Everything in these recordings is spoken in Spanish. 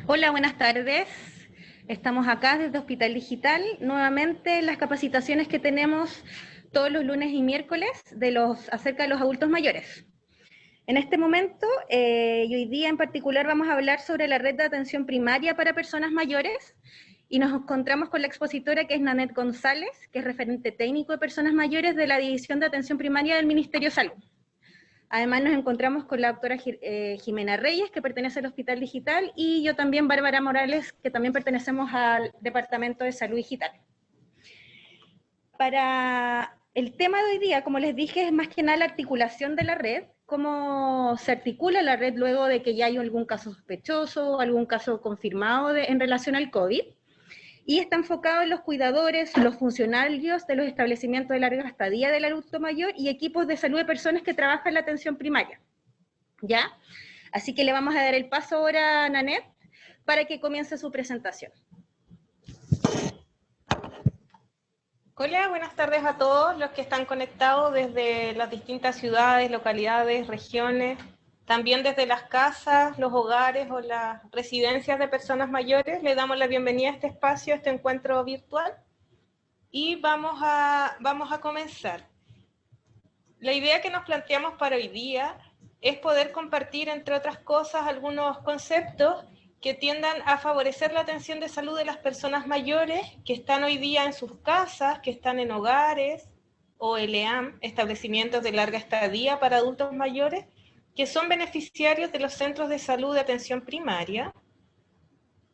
Hola, buenas tardes. Estamos acá desde Hospital Digital, nuevamente las capacitaciones que tenemos todos los lunes y miércoles acerca de los adultos mayores. En este momento, y hoy día en particular, vamos a hablar sobre la red de atención primaria para personas mayores, y nos encontramos con la expositora que es Nanette González, que es referente técnico de personas mayores de la División de Atención Primaria del Ministerio de Salud. Además nos encontramos con la doctora Jimena Reyes, que pertenece al Hospital Digital, y yo también, Bárbara Morales, que también pertenecemos al Departamento de Salud Digital. Para el tema de hoy día, como les dije, es más que nada la articulación de la red, cómo se articula la red luego de que ya hay algún caso sospechoso, algún caso confirmado en relación al COVID, y está enfocado en los cuidadores, los funcionarios de los establecimientos de larga estadía del adulto mayor y equipos de salud de personas que trabajan en la atención primaria. ¿Ya? Así que le vamos a dar el paso ahora a Nanette para que comience su presentación. Hola, buenas tardes a todos los que están conectados desde las distintas ciudades, localidades, regiones, también desde las casas, los hogares o las residencias de personas mayores. Le damos la bienvenida a este espacio, a este encuentro virtual, y vamos a comenzar. La idea que nos planteamos para hoy día es poder compartir, entre otras cosas, algunos conceptos que tiendan a favorecer la atención de salud de las personas mayores que están hoy día en sus casas, que están en hogares o ELEAM, establecimientos de larga estadía para adultos mayores, que son beneficiarios de los centros de salud de atención primaria.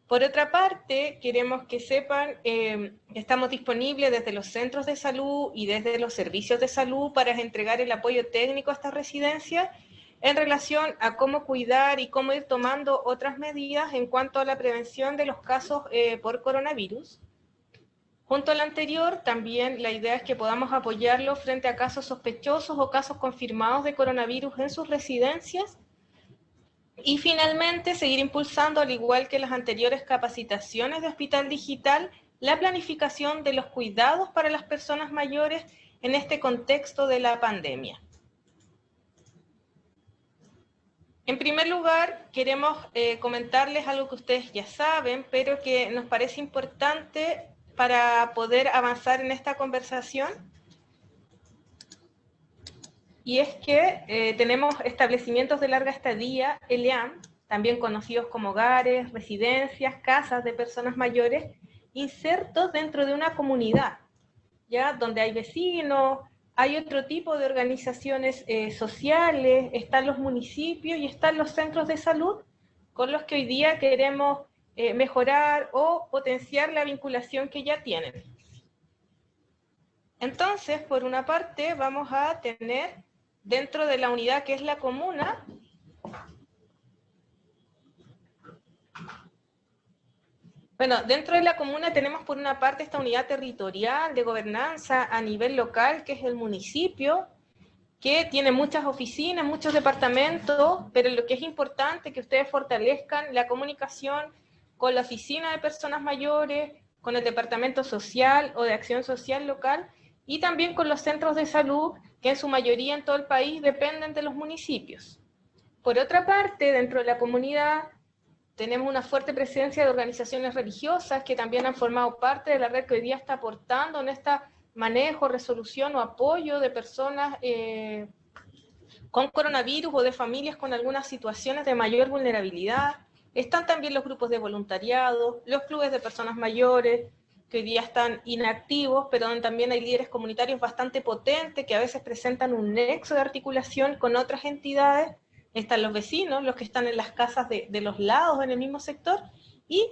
Por otra parte, queremos que sepan que estamos disponibles desde los centros de salud y desde los servicios de salud para entregar el apoyo técnico a estas residencias en relación a cómo cuidar y cómo ir tomando otras medidas en cuanto a la prevención de los casos por coronavirus. Junto a lo anterior, también la idea es que podamos apoyarlos frente a casos sospechosos o casos confirmados de coronavirus en sus residencias. Y finalmente, seguir impulsando, al igual que las anteriores capacitaciones de Hospital Digital, la planificación de los cuidados para las personas mayores en este contexto de la pandemia. En primer lugar, queremos comentarles algo que ustedes ya saben, pero que nos parece importante para poder avanzar en esta conversación. Y es que tenemos establecimientos de larga estadía, ELEAM, también conocidos como hogares, residencias, casas de personas mayores, insertos dentro de una comunidad, ¿ya? Donde hay vecinos, hay otro tipo de organizaciones sociales, están los municipios y están los centros de salud con los que hoy día queremos mejorar o potenciar la vinculación que ya tienen. Entonces, por una parte, vamos a tener dentro de la unidad que es la comuna, dentro de la comuna tenemos por una parte esta unidad territorial de gobernanza a nivel local, que es el municipio, que tiene muchas oficinas, muchos departamentos, pero lo que es importante es que ustedes fortalezcan la comunicación con la oficina de personas mayores, con el departamento social o de acción social local, y también con los centros de salud, que en su mayoría en todo el país dependen de los municipios. Por otra parte, dentro de la comunidad tenemos una fuerte presencia de organizaciones religiosas que también han formado parte de la red que hoy día está aportando en este manejo, resolución o apoyo de personas con coronavirus o de familias con algunas situaciones de mayor vulnerabilidad. Están también los grupos de voluntariado, los clubes de personas mayores, que hoy día están inactivos, pero donde también hay líderes comunitarios bastante potentes que a veces presentan un nexo de articulación con otras entidades. Están los vecinos, los que están en las casas de los lados en el mismo sector, y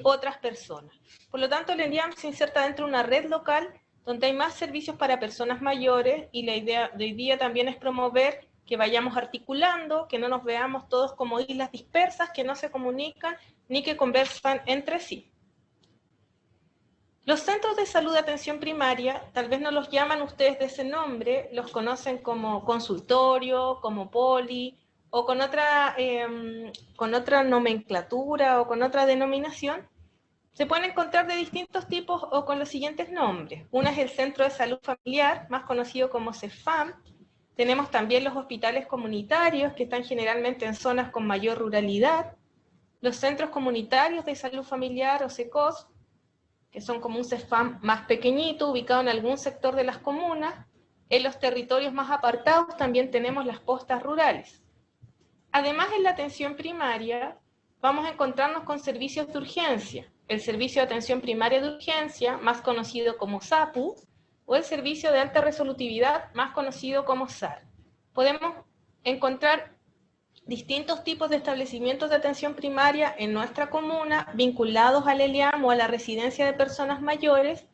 otras personas. Por lo tanto, el ELEAM se inserta dentro de una red local donde hay más servicios para personas mayores, y la idea de hoy día también es promover que vayamos articulando, que no nos veamos todos como islas dispersas, que no se comunican ni que conversan entre sí. Los centros de salud de atención primaria, tal vez no los llaman ustedes de ese nombre, los conocen como consultorio, como poli, o con otra nomenclatura o con otra denominación. Se pueden encontrar de distintos tipos o con los siguientes nombres. Una es el Centro de Salud Familiar, más conocido como CEFAM. Tenemos también los hospitales comunitarios, que están generalmente en zonas con mayor ruralidad. los centros comunitarios de salud familiar o CECOS, que son como un CEFAM más pequeñito, ubicado en algún sector de las comunas. En los territorios más apartados también tenemos las postas rurales. Además, en la atención primaria, vamos a encontrarnos con servicios de urgencia. El Servicio de Atención Primaria de Urgencia, más conocido como SAPU, o el Servicio de Alta Resolutividad, más conocido como SAR. Podemos encontrar distintos tipos de establecimientos de atención primaria en nuestra comuna, vinculados al ELIAM o a la residencia de personas mayores.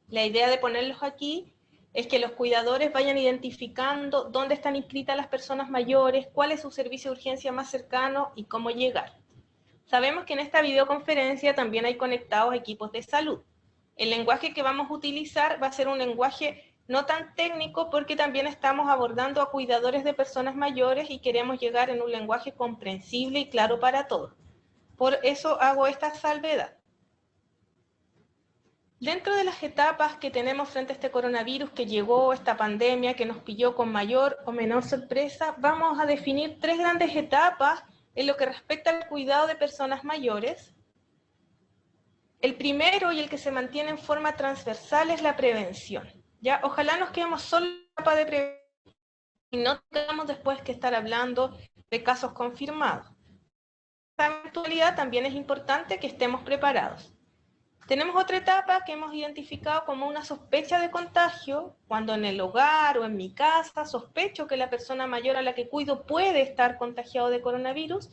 La idea de ponerlos aquí es que los cuidadores vayan identificando dónde están inscritas las personas mayores, cuál es su servicio de urgencia más cercano y cómo llegar. Sabemos que en esta videoconferencia también hay conectados equipos de salud. El lenguaje que vamos a utilizar va a ser un lenguaje no tan técnico, porque también estamos abordando a cuidadores de personas mayores y queremos llegar en un lenguaje comprensible y claro para todos. Por eso hago esta salvedad. Dentro de las etapas que tenemos frente a este coronavirus que llegó, esta pandemia que nos pilló con mayor o menor sorpresa, vamos a definir 3 grandes etapas en lo que respecta al cuidado de personas mayores. El primero, y el que se mantiene en forma transversal, es la prevención. ¿Ya? Ojalá nos quedemos solo en la etapa de prevención y no tengamos después que estar hablando de casos confirmados. En esta eventualidad también es importante que estemos preparados. Tenemos otra etapa que hemos identificado como una sospecha de contagio, cuando en el hogar o en mi casa sospecho que la persona mayor a la que cuido puede estar contagiado de coronavirus.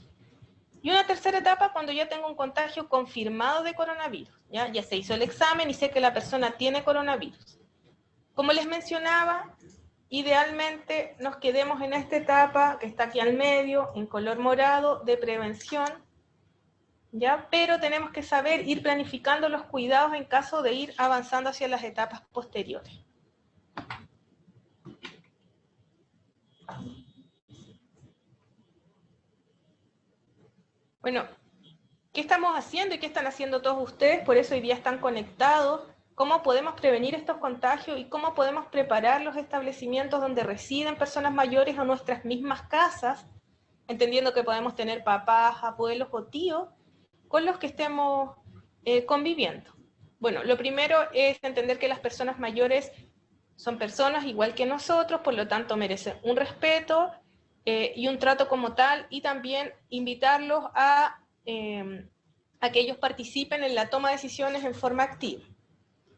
Y una tercera etapa cuando ya tengo un contagio confirmado de coronavirus. Ya se hizo el examen y sé que la persona tiene coronavirus. Como les mencionaba, idealmente nos quedemos en esta etapa que está aquí al medio, en color morado, de prevención, ¿ya? Pero tenemos que saber ir planificando los cuidados en caso de ir avanzando hacia las etapas posteriores. Bueno, ¿qué estamos haciendo y qué están haciendo todos ustedes? Por eso hoy día están conectados. ¿Cómo podemos prevenir estos contagios y cómo podemos preparar los establecimientos donde residen personas mayores o nuestras mismas casas, entendiendo que podemos tener papás, abuelos o tíos con los que estemos conviviendo? Bueno, lo primero es entender que las personas mayores son personas igual que nosotros, por lo tanto merecen un respeto y un trato como tal, y también invitarlos a que ellos participen en la toma de decisiones en forma activa.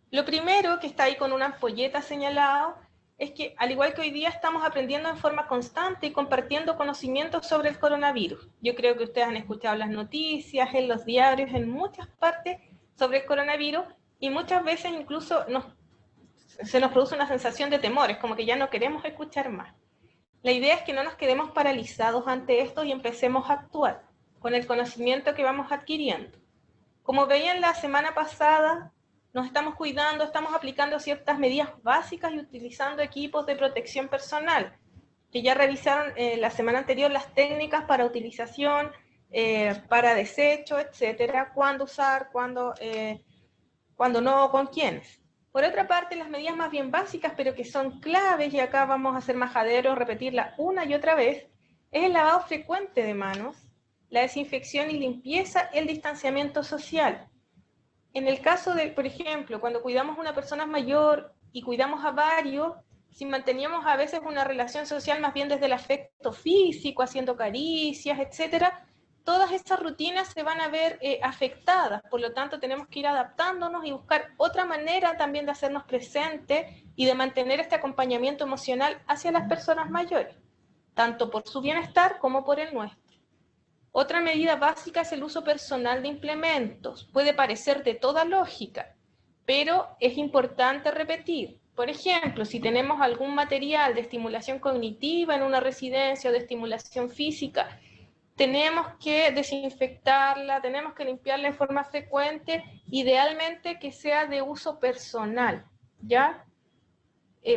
Lo primero, que está ahí con una ampolleta señalado, es que al igual que hoy día estamos aprendiendo en forma constante y compartiendo conocimientos sobre el coronavirus. Yo creo que ustedes han escuchado las noticias, en los diarios, en muchas partes sobre el coronavirus, y muchas veces incluso se nos produce una sensación de temor, es como que ya no queremos escuchar más. La idea es que no nos quedemos paralizados ante esto y empecemos a actuar con el conocimiento que vamos adquiriendo. Como veían la semana pasada, nos estamos cuidando, estamos aplicando ciertas medidas básicas y utilizando equipos de protección personal, que ya revisaron la semana anterior las técnicas para utilización, para desecho, etcétera, cuándo usar, cuándo no, con quiénes. Por otra parte, las medidas más bien básicas, pero que son claves, y acá vamos a ser majaderos, repetirla una y otra vez, es el lavado frecuente de manos, la desinfección y limpieza, el distanciamiento social. En el caso de, por ejemplo, cuando cuidamos a una persona mayor y cuidamos a varios, si manteníamos a veces una relación social más bien desde el afecto físico, haciendo caricias, etcétera, todas estas rutinas se van a ver afectadas. Por lo tanto, tenemos que ir adaptándonos y buscar otra manera también de hacernos presentes y de mantener este acompañamiento emocional hacia las personas mayores, tanto por su bienestar como por el nuestro. Otra medida básica es el uso personal de implementos. Puede parecer de toda lógica, pero es importante repetir. Por ejemplo, si tenemos algún material de estimulación cognitiva en una residencia o de estimulación física, tenemos que desinfectarla, tenemos que limpiarla en forma frecuente, idealmente que sea de uso personal, ¿ya?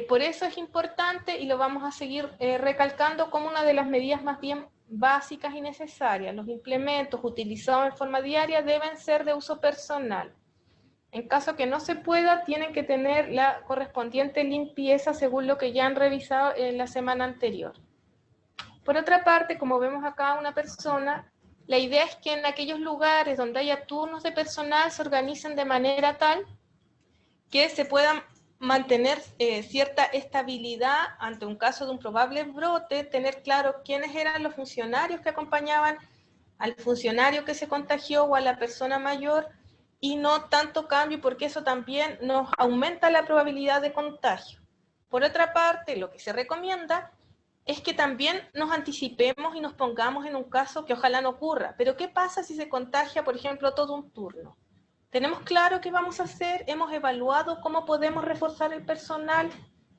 Por eso es importante, y lo vamos a seguir recalcando como una de las medidas más bien básicas y necesarias. Los implementos utilizados en forma diaria deben ser de uso personal. En caso que no se pueda, tienen que tener la correspondiente limpieza según lo que ya han revisado en la semana anterior. Por otra parte, como vemos acá una persona, La idea es que en aquellos lugares donde haya turnos de personal se organicen de manera tal que se pueda mantener cierta estabilidad ante un caso de un probable brote, tener claro quiénes eran los funcionarios que acompañaban al funcionario que se contagió o a la persona mayor, y no tanto cambio, porque eso también nos aumenta la probabilidad de contagio. Por otra parte, lo que se recomienda es que también nos anticipemos y nos pongamos en un caso que ojalá no ocurra. Pero ¿qué pasa si se contagia, por ejemplo, todo un turno? Tenemos claro qué vamos a hacer, hemos evaluado cómo podemos reforzar el personal,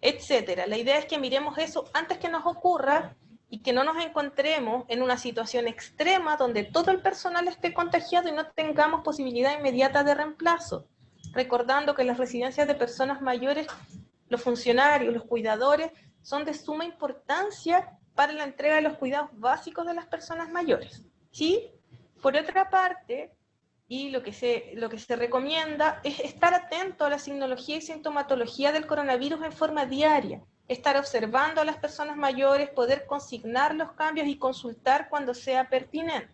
etcétera. La idea es que miremos eso antes que nos ocurra y que no nos encontremos en una situación extrema donde todo el personal esté contagiado y no tengamos posibilidad inmediata de reemplazo. Recordando que las residencias de personas mayores, los funcionarios, los cuidadores, son de suma importancia para la entrega de los cuidados básicos de las personas mayores. ¿Sí? Por otra parte, y lo que se recomienda es estar atento a la signología y sintomatología del coronavirus en forma diaria, estar observando a las personas mayores, poder consignar los cambios y consultar cuando sea pertinente.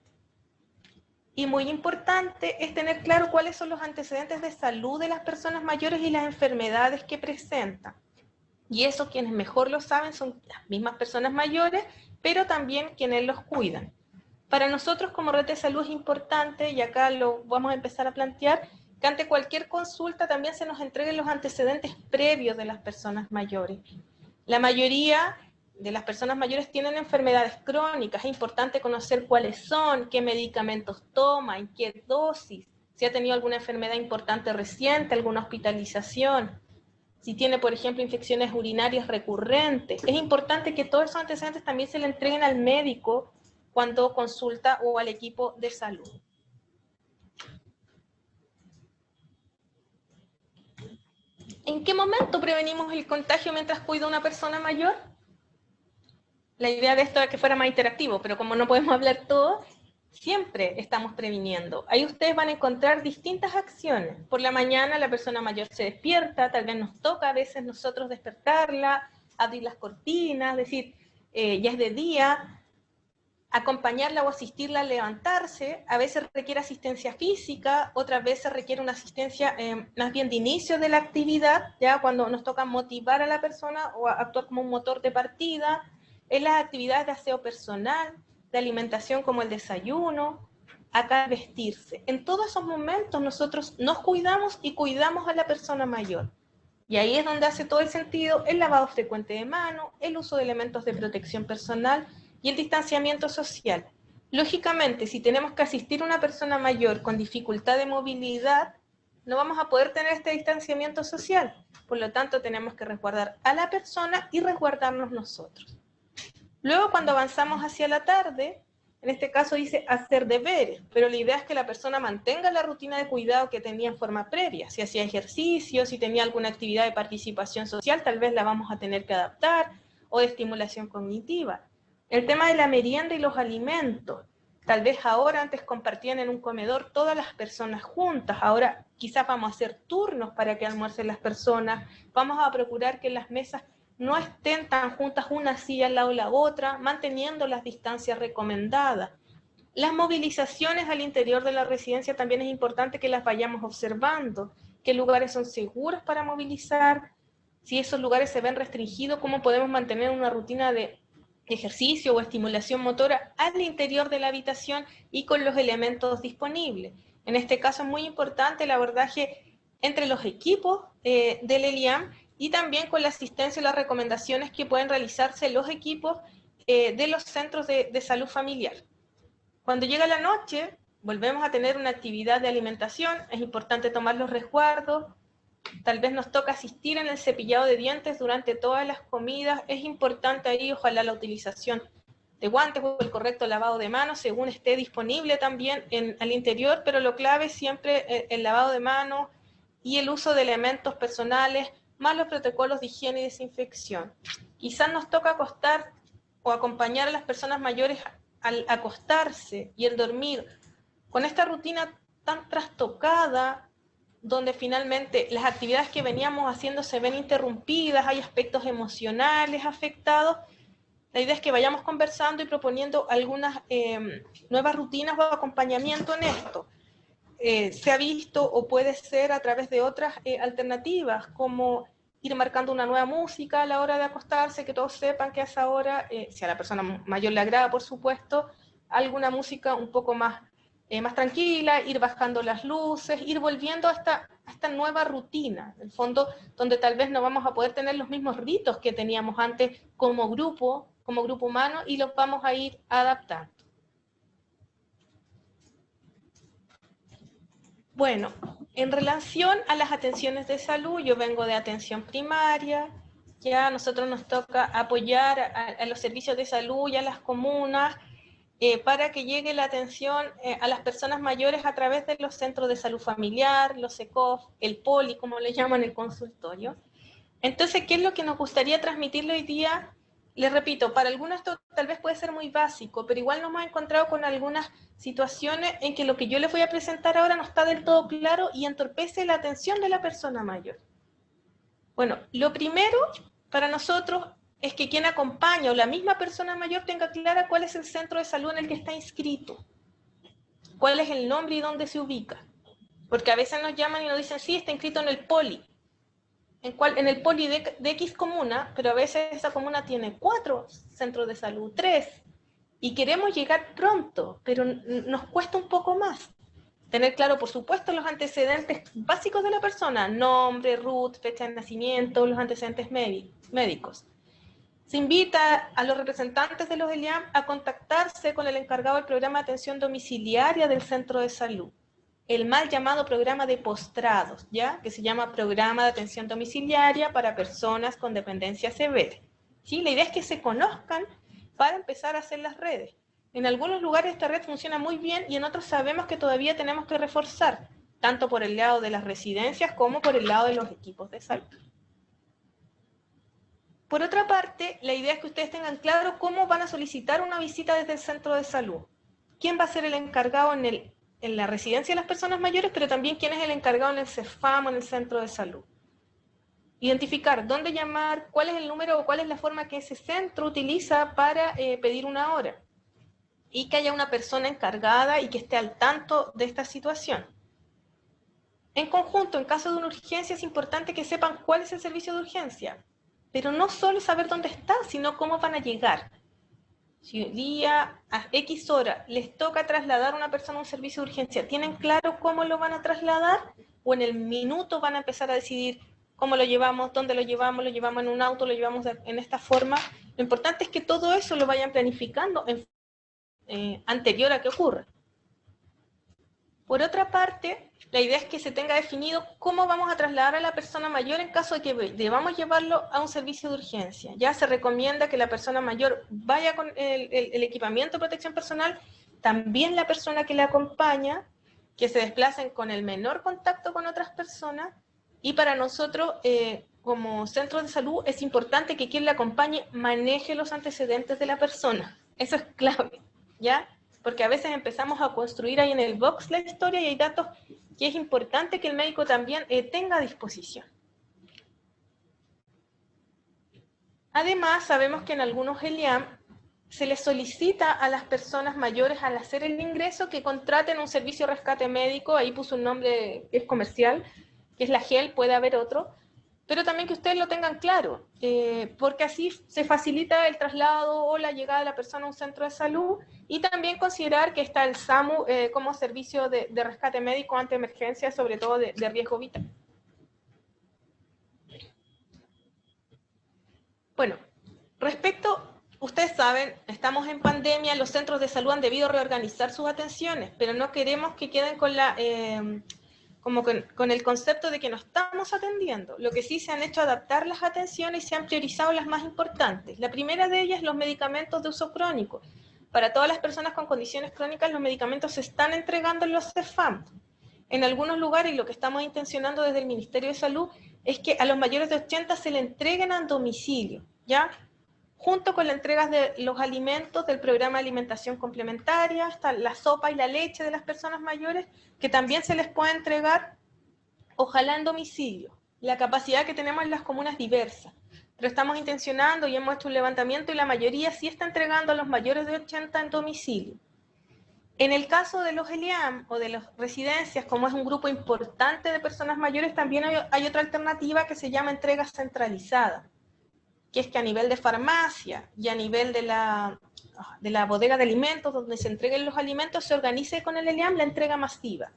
Y muy importante es tener claro cuáles son los antecedentes de salud de las personas mayores y las enfermedades que presentan. Y eso quienes mejor lo saben son las mismas personas mayores, pero también quienes los cuidan. Para nosotros como red de salud es importante, y acá lo vamos a empezar a plantear, que ante cualquier consulta también se nos entreguen los antecedentes previos de las personas mayores. La mayoría de las personas mayores tienen enfermedades crónicas, es importante conocer cuáles son, qué medicamentos toma, en qué dosis, si ha tenido alguna enfermedad importante reciente, alguna hospitalización, si tiene, por ejemplo, infecciones urinarias recurrentes. Es importante que todos esos antecedentes también se le entreguen al médico cuando consulta o al equipo de salud. ¿En qué momento prevenimos el contagio mientras cuida a una persona mayor? La idea de esto era que fuera más interactivo, pero como no podemos hablar todo, siempre estamos previniendo. Ahí ustedes van a encontrar distintas acciones. Por la mañana la persona mayor se despierta, tal vez nos toca a veces nosotros despertarla, abrir las cortinas, decir, ya es de día, acompañarla o asistirla a levantarse. A veces requiere asistencia física, otras veces requiere una asistencia más bien de inicio de la actividad, ya cuando nos toca motivar a la persona o actuar como un motor de partida, en las actividades de aseo personal, de alimentación como el desayuno, acá vestirse. En todos esos momentos nosotros nos cuidamos y cuidamos a la persona mayor. Y ahí es donde hace todo el sentido el lavado frecuente de manos, el uso de elementos de protección personal y el distanciamiento social. Lógicamente, si tenemos que asistir a una persona mayor con dificultad de movilidad, no vamos a poder tener este distanciamiento social. Por lo tanto, tenemos que resguardar a la persona y resguardarnos nosotros. Luego, cuando avanzamos hacia la tarde, en este caso dice hacer deberes, pero la idea es que la persona mantenga la rutina de cuidado que tenía en forma previa. Si hacía ejercicio, si tenía alguna actividad de participación social, tal vez la vamos a tener que adaptar, o de estimulación cognitiva. El tema de la merienda y los alimentos. Tal vez ahora antes compartían en un comedor todas las personas juntas, ahora quizás vamos a hacer turnos para que almuercen las personas, vamos a procurar que las mesas no estén tan juntas una así al lado de la otra, manteniendo las distancias recomendadas. Las movilizaciones al interior de la residencia también es importante que las vayamos observando, qué lugares son seguros para movilizar, si esos lugares se ven restringidos, cómo podemos mantener una rutina de ejercicio o estimulación motora al interior de la habitación y con los elementos disponibles. En este caso es muy importante el abordaje entre los equipos del ELIAM y también con la asistencia y las recomendaciones que pueden realizarse los equipos de los centros de salud familiar. Cuando llega la noche, volvemos a tener una actividad de alimentación, es importante tomar los resguardos, tal vez nos toca asistir en el cepillado de dientes durante todas las comidas, es importante ahí ojalá la utilización de guantes o el correcto lavado de manos según esté disponible también al interior, pero lo clave es siempre el lavado de manos y el uso de elementos personales, más los protocolos de higiene y desinfección. Quizás nos toca acostar o acompañar a las personas mayores al acostarse y el dormir con esta rutina tan trastocada, donde finalmente las actividades que veníamos haciendo se ven interrumpidas, hay aspectos emocionales afectados, La idea es que vayamos conversando y proponiendo algunas nuevas rutinas o acompañamiento en esto. Se ha visto o puede ser a través de otras alternativas, como ir marcando una nueva música a la hora de acostarse, que todos sepan que a esa hora, si a la persona mayor le agrada, por supuesto, alguna música un poco más tranquila, ir bajando las luces, ir volviendo a esta nueva rutina, en el fondo, donde tal vez no vamos a poder tener los mismos ritos que teníamos antes como grupo humano, y los vamos a ir adaptando. Bueno, en relación a las atenciones de salud, yo vengo de atención primaria, ya a nosotros nos toca apoyar a los servicios de salud y a las comunas para que llegue la atención a las personas mayores a través de los centros de salud familiar, los ECOF, el POLI, como le llaman, el consultorio. Entonces, ¿qué es lo que nos gustaría transmitirle hoy día? Les repito, para algunos esto tal vez puede ser muy básico, pero igual nos hemos encontrado con algunas situaciones en que lo que yo les voy a presentar ahora no está del todo claro y entorpece la atención de la persona mayor. Bueno, lo primero para nosotros es que quien acompaña o la misma persona mayor tenga clara cuál es el centro de salud en el que está inscrito, cuál es el nombre y dónde se ubica. Porque a veces nos llaman y nos dicen, sí, está inscrito en el POLI. En el POLI de X comuna, pero a veces esa comuna tiene 4 centros de salud, 3, y queremos llegar pronto, pero nos cuesta un poco más. Tener claro, por supuesto, los antecedentes básicos de la persona, nombre, RUT, fecha de nacimiento, los antecedentes médicos. Se invita a los representantes de los ELIAM a contactarse con el encargado del programa de atención domiciliaria del centro de salud, el mal llamado programa de postrados, ¿ya? Que se llama Programa de Atención Domiciliaria para Personas con Dependencia Severa. ¿Sí? La idea es que se conozcan para empezar a hacer las redes. En algunos lugares esta red funciona muy bien y en otros sabemos que todavía tenemos que reforzar, tanto por el lado de las residencias como por el lado de los equipos de salud. Por otra parte, la idea es que ustedes tengan claro cómo van a solicitar una visita desde el centro de salud. ¿Quién va a ser el encargado en la residencia de las personas mayores, pero también quién es el encargado en el CEFAM o en el centro de salud? Identificar dónde llamar, cuál es el número o cuál es la forma que ese centro utiliza para pedir una hora. Y que haya una persona encargada y que esté al tanto de esta situación. En conjunto, en caso de una urgencia, es importante que sepan cuál es el servicio de urgencia. Pero no solo saber dónde está, sino cómo van a llegar. Si hoy día a X hora les toca trasladar a una persona a un servicio de urgencia, ¿tienen claro cómo lo van a trasladar? ¿O en el minuto van a empezar a decidir cómo lo llevamos, dónde lo llevamos en un auto, lo llevamos en esta forma? Lo importante es que todo eso lo vayan planificando anterior a que ocurra. Por otra parte, la idea es que se tenga definido cómo vamos a trasladar a la persona mayor en caso de que debamos llevarlo a un servicio de urgencia. Ya se recomienda que la persona mayor vaya con el equipamiento de protección personal, también la persona que le acompaña, que se desplacen con el menor contacto con otras personas, y para nosotros, como centro de salud, es importante que quien le acompañe maneje los antecedentes de la persona. Eso es clave, ¿ya? Porque a veces empezamos a construir ahí en el box la historia y hay datos que es importante que el médico también tenga a disposición. Además, sabemos que en algunos ELIAM se les solicita a las personas mayores al hacer el ingreso que contraten un servicio de rescate médico, ahí puso un nombre que es comercial, que es la GEL, puede haber otro, pero también que ustedes lo tengan claro, porque así se facilita el traslado o la llegada de la persona a un centro de salud, y también considerar que está el SAMU como servicio de rescate médico ante emergencias, sobre todo de riesgo vital. Bueno, respecto, ustedes saben, estamos en pandemia, los centros de salud han debido reorganizar sus atenciones, pero no queremos que queden con con el concepto de que no estamos atendiendo. Lo que sí se han hecho adaptar las atenciones y se han priorizado las más importantes. La primera de ellas, los medicamentos de uso crónico. Para todas las personas con condiciones crónicas, los medicamentos se están entregando en los CEFAM. En algunos lugares, y lo que estamos intencionando desde el Ministerio de Salud, es que a los mayores de 80 se le entreguen a domicilio, ¿ya? Junto con la entrega de los alimentos del programa de alimentación complementaria, hasta la sopa y la leche de las personas mayores, que también se les puede entregar, ojalá en domicilio. La capacidad que tenemos en las comunas diversas. pero estamos intencionando y hemos hecho un levantamiento y la mayoría sí está entregando a los mayores de 80 en domicilio. En el caso de los ELIAM o de las residencias, como es un grupo importante de personas mayores, también hay otra alternativa que se llama entrega centralizada, que es que a nivel de farmacia y a nivel de la bodega de alimentos, donde se entreguen los alimentos, se organice con el ELIAM la entrega masiva.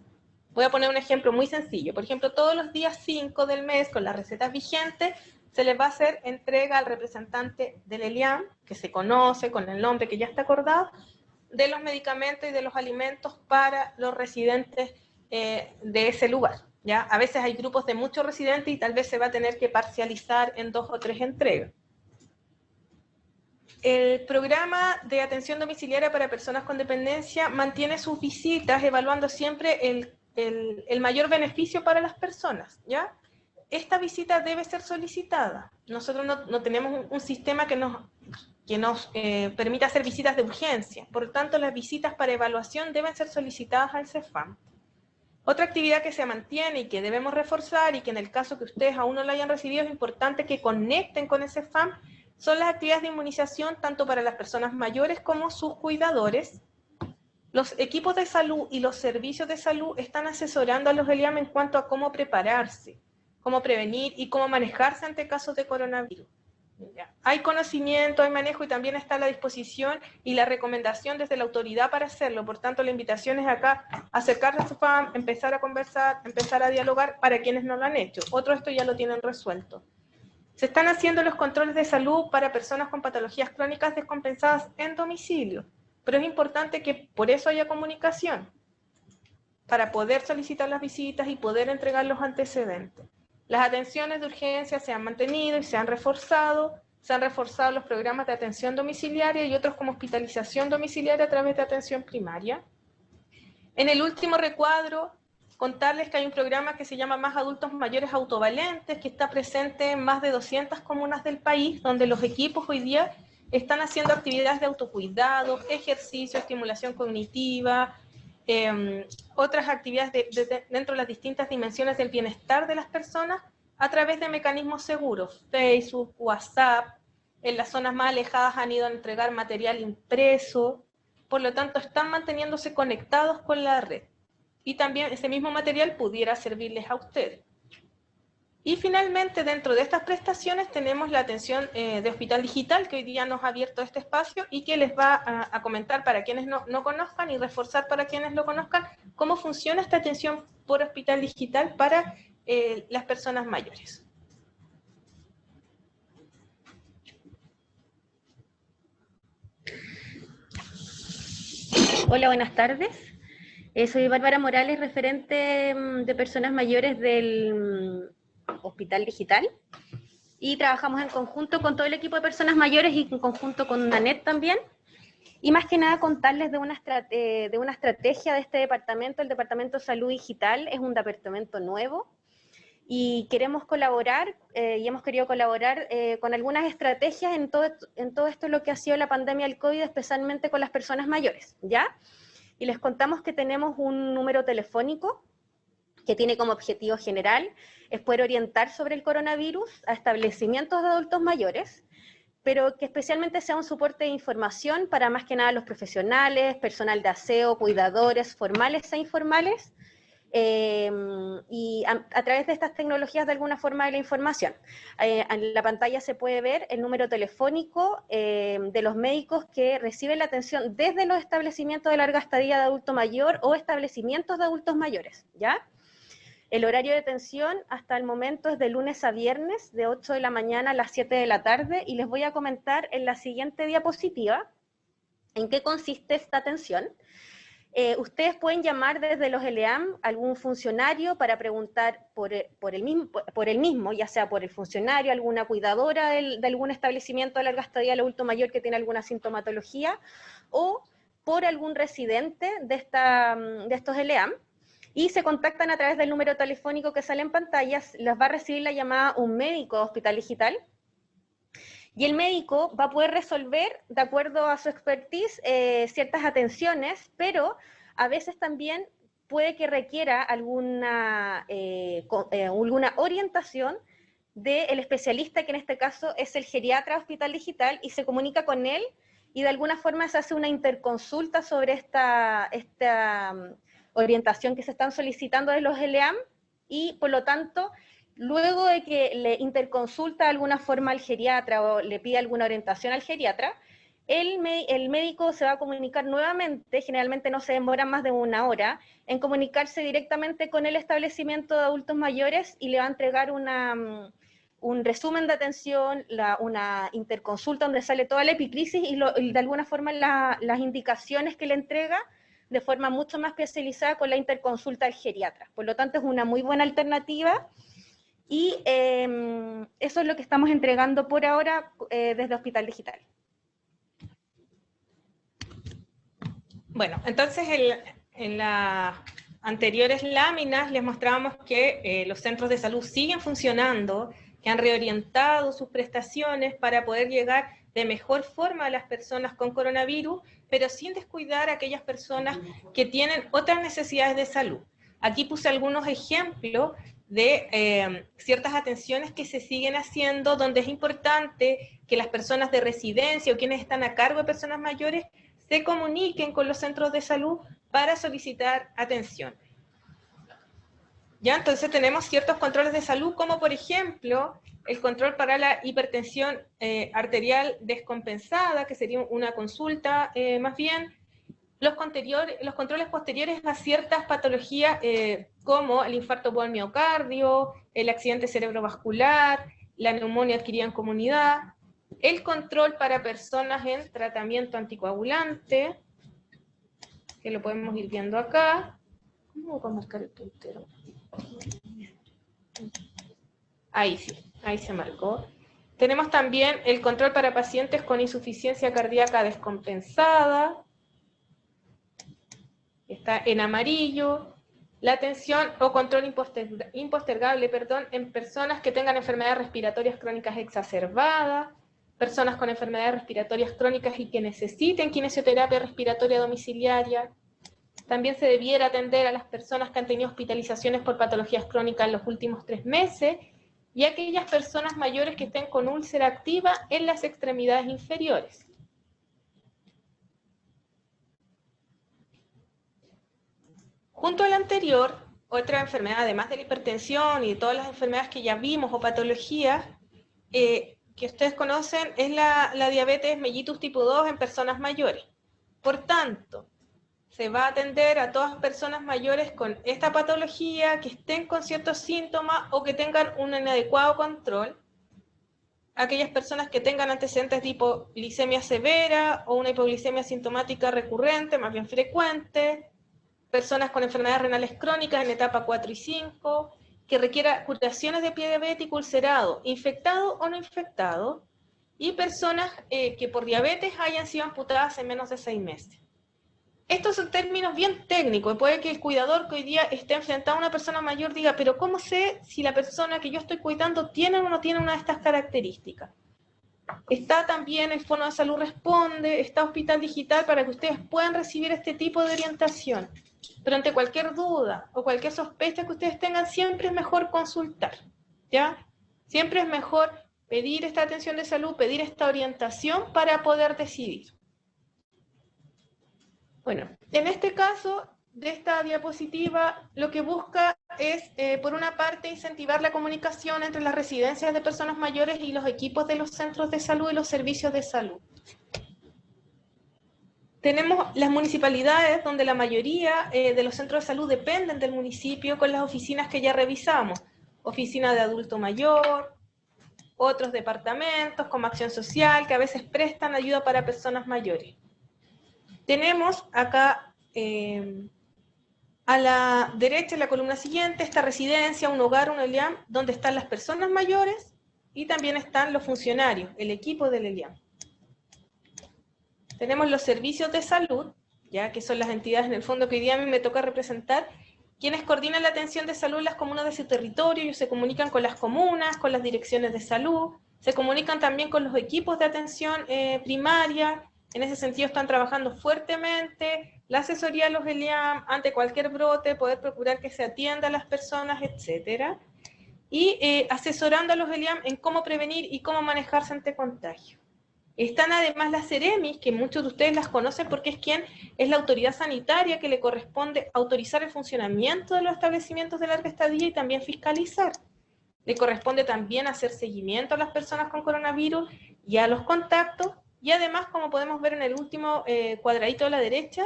Voy a poner un ejemplo muy sencillo. Por ejemplo, todos los días 5 del mes, con las recetas vigentes, se les va a hacer entrega al representante del ELIAM, que se conoce con el nombre que ya está acordado, de los medicamentos y de los alimentos para los residentes de ese lugar. ¿Ya? A veces hay grupos de muchos residentes y tal vez se va a tener que parcializar en 2 o 3 entregas. El programa de atención domiciliaria para personas con dependencia mantiene sus visitas evaluando siempre el mayor beneficio para las personas, ¿ya? Esta visita debe ser solicitada. Nosotros no tenemos un sistema que nos permita hacer visitas de urgencia. Por lo tanto, las visitas para evaluación deben ser solicitadas al CEFAM. Otra actividad que se mantiene y que debemos reforzar, y que en el caso que ustedes aún no la hayan recibido, es importante que conecten con el CEFAM, son las actividades de inmunización tanto para las personas mayores como sus cuidadores. Los equipos de salud y los servicios de salud están asesorando a los ELIAM en cuanto a cómo prepararse, cómo prevenir y cómo manejarse ante casos de coronavirus. Hay conocimiento, hay manejo y también está a la disposición y la recomendación desde la autoridad para hacerlo. Por tanto, la invitación es acá, acercarse a su FAM, empezar a conversar, empezar a dialogar para quienes no lo han hecho. Otros esto ya lo tienen resuelto. Se están haciendo los controles de salud para personas con patologías crónicas descompensadas en domicilio, pero es importante que por eso haya comunicación, para poder solicitar las visitas y poder entregar los antecedentes. Las atenciones de urgencia se han mantenido y se han reforzado los programas de atención domiciliaria y otros como hospitalización domiciliaria a través de atención primaria. En el último recuadro, contarles que hay un programa que se llama Más Adultos Mayores Autovalentes, que está presente en más de 200 comunas del país, donde los equipos hoy día están haciendo actividades de autocuidado, ejercicio, estimulación cognitiva, otras actividades dentro de las distintas dimensiones del bienestar de las personas a través de mecanismos seguros, Facebook, WhatsApp. En las zonas más alejadas han ido a entregar material impreso, por lo tanto están manteniéndose conectados con la red. Y también ese mismo material pudiera servirles a ustedes. Y finalmente, dentro de estas prestaciones tenemos la atención de Hospital Digital, que hoy día nos ha abierto este espacio y que les va a comentar para quienes no conozcan y reforzar para quienes lo conozcan cómo funciona esta atención por Hospital Digital para las personas mayores. Hola, buenas tardes. Soy Bárbara Morales, referente de personas mayores del Hospital Digital, y trabajamos en conjunto con todo el equipo de personas mayores y en conjunto con Danet también. Y más que nada contarles de una estrategia de este departamento. El Departamento de Salud Digital es un departamento nuevo y queremos colaborar y hemos querido colaborar con algunas estrategias en todo esto lo que ha sido la pandemia del COVID, especialmente con las personas mayores, ¿ya? Y les contamos que tenemos un número telefónico que tiene como objetivo general es poder orientar sobre el coronavirus a establecimientos de adultos mayores, pero que especialmente sea un soporte de información para más que nada los profesionales, personal de aseo, cuidadores formales e informales, y a través de estas tecnologías de alguna forma de la información. En la pantalla se puede ver el número telefónico de los médicos que reciben la atención desde los establecimientos de larga estadía de adulto mayor o establecimientos de adultos mayores, ¿ya? El horario de atención hasta el momento es de lunes a viernes, de 8 de la mañana a las 7 de la tarde, y les voy a comentar en la siguiente diapositiva en qué consiste esta atención. Ustedes pueden llamar desde los ELEAM a algún funcionario para preguntar por el mismo, ya sea por el funcionario, alguna cuidadora de algún establecimiento de larga estadía del adulto mayor que tiene alguna sintomatología, o por algún residente de estos ELEAM, y se contactan a través del número telefónico que sale en pantallas. Les va a recibir la llamada un médico de Hospital Digital, y el médico va a poder resolver, de acuerdo a su expertise, ciertas atenciones, pero a veces también puede que requiera alguna orientación del especialista, que en este caso es el geriatra Hospital Digital, y se comunica con él, y de alguna forma se hace una interconsulta sobre esta orientación que se están solicitando de los LEAM, y por lo tanto, luego de que le interconsulta de alguna forma al geriatra o le pide alguna orientación al geriatra, el médico se va a comunicar nuevamente, generalmente no se demora más de 1 hora, en comunicarse directamente con el establecimiento de adultos mayores, y le va a entregar un resumen de atención, una interconsulta donde sale toda la epicrisis y de alguna forma las indicaciones que le entrega de forma mucho más especializada con la interconsulta al geriatra. Por lo tanto, es una muy buena alternativa, y eso es lo que estamos entregando por ahora desde Hospital Digital. Bueno, entonces en las anteriores láminas les mostrábamos que los centros de salud siguen funcionando, que han reorientado sus prestaciones para poder llegar de mejor forma a las personas con coronavirus, pero sin descuidar a aquellas personas que tienen otras necesidades de salud. Aquí puse algunos ejemplos de ciertas atenciones que se siguen haciendo, donde es importante que las personas de residencia o quienes están a cargo de personas mayores se comuniquen con los centros de salud para solicitar atención. ¿Ya? Entonces tenemos ciertos controles de salud, como por ejemplo el control para la hipertensión arterial descompensada, que sería una consulta más bien, los controles posteriores a ciertas patologías como el infarto por miocardio, el accidente cerebrovascular, la neumonía adquirida en comunidad, el control para personas en tratamiento anticoagulante, que lo podemos ir viendo acá. ¿Cómo voy a marcar el puntero? Ahí sí, ahí se marcó. Tenemos también el control para pacientes con insuficiencia cardíaca descompensada, está en amarillo. La atención o control impostergable, en personas que tengan enfermedades respiratorias crónicas exacerbadas, personas con enfermedades respiratorias crónicas y que necesiten kinesioterapia respiratoria domiciliaria. También se debiera atender a las personas que han tenido hospitalizaciones por patologías crónicas en los últimos 3 meses y aquellas personas mayores que estén con úlcera activa en las extremidades inferiores. Junto al anterior, otra enfermedad, además de la hipertensión y de todas las enfermedades que ya vimos o patologías, que ustedes conocen, es la diabetes mellitus tipo 2 en personas mayores. Por tanto, se va a atender a todas personas mayores con esta patología, que estén con ciertos síntomas o que tengan un inadecuado control. Aquellas personas que tengan antecedentes de hipoglicemia severa o una hipoglicemia sintomática recurrente, más bien frecuente, personas con enfermedades renales crónicas en etapa 4 y 5, que requiera curaciones de pie diabético ulcerado, infectado o no infectado, y personas que por diabetes hayan sido amputadas en menos de 6 meses. Estos son términos bien técnicos, y puede que el cuidador que hoy día esté enfrentado a una persona mayor diga, pero ¿cómo sé si la persona que yo estoy cuidando tiene o no tiene una de estas características? Está también el Fono de Salud Responde, está Hospital Digital para que ustedes puedan recibir este tipo de orientación. Pero ante cualquier duda o cualquier sospecha que ustedes tengan, siempre es mejor consultar, ¿ya? Siempre es mejor pedir esta atención de salud, pedir esta orientación para poder decidir. Bueno, en este caso de esta diapositiva, lo que busca es, por una parte, incentivar la comunicación entre las residencias de personas mayores y los equipos de los centros de salud y los servicios de salud. Tenemos las municipalidades, donde la mayoría de los centros de salud dependen del municipio, con las oficinas que ya revisamos. Oficina de adulto mayor, otros departamentos como Acción Social, que a veces prestan ayuda para personas mayores. Tenemos acá, a la derecha, en la columna siguiente, esta residencia, un hogar, un ELIAM, donde están las personas mayores y también están los funcionarios, el equipo del ELIAM. Tenemos los servicios de salud, ya que son las entidades en el fondo que hoy día a mí me toca representar, quienes coordinan la atención de salud en las comunas de su territorio. Ellos se comunican con las comunas, con las direcciones de salud, se comunican también con los equipos de atención primaria. En ese sentido están trabajando fuertemente, la asesoría de los ELIAM ante cualquier brote, poder procurar que se atienda a las personas, etc. y asesorando a los ELIAM en cómo prevenir y cómo manejarse ante contagio. Están además las Ceremis, que muchos de ustedes las conocen porque es la autoridad sanitaria que le corresponde autorizar el funcionamiento de los establecimientos de larga estadía y también fiscalizar. Le corresponde también hacer seguimiento a las personas con coronavirus y a los contactos, y además, como podemos ver en el último cuadradito de la derecha,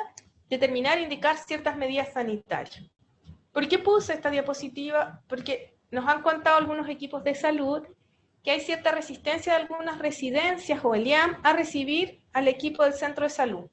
determinar e indicar ciertas medidas sanitarias. ¿Por qué puse esta diapositiva? Porque nos han contado algunos equipos de salud que hay cierta resistencia de algunas residencias o ELIAM a recibir al equipo del centro de salud.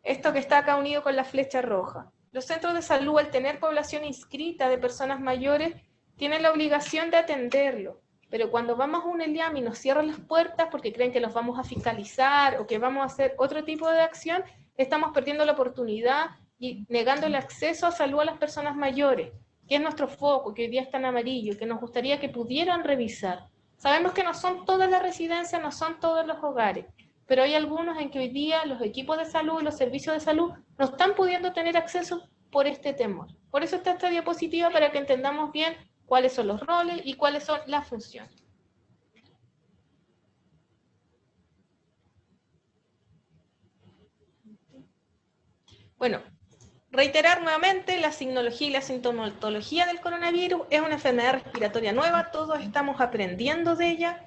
Esto que está acá unido con la flecha roja. Los centros de salud, al tener población inscrita de personas mayores, tienen la obligación de atenderlo. Pero cuando vamos a un ELIAM y nos cierran las puertas porque creen que los vamos a fiscalizar o que vamos a hacer otro tipo de acción, estamos perdiendo la oportunidad y negando el acceso a salud a las personas mayores, que es nuestro foco, que hoy día está en amarillo, que nos gustaría que pudieran revisar. Sabemos que no son todas las residencias, no son todos los hogares, pero hay algunos en que hoy día los equipos de salud y los servicios de salud no están pudiendo tener acceso por este temor. Por eso está esta diapositiva, para que entendamos bien cuáles son los roles y cuáles son las funciones. Bueno, reiterar nuevamente, la signología y la sintomatología del coronavirus es una enfermedad respiratoria nueva, todos estamos aprendiendo de ella,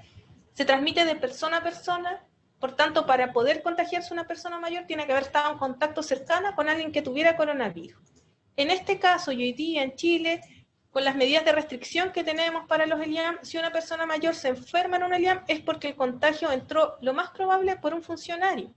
se transmite de persona a persona, por tanto, para poder contagiarse una persona mayor tiene que haber estado en contacto cercano con alguien que tuviera coronavirus. En este caso, y hoy día en Chile, con las medidas de restricción que tenemos para los ELIAM, si una persona mayor se enferma en un ELIAM es porque el contagio entró, lo más probable, por un funcionario.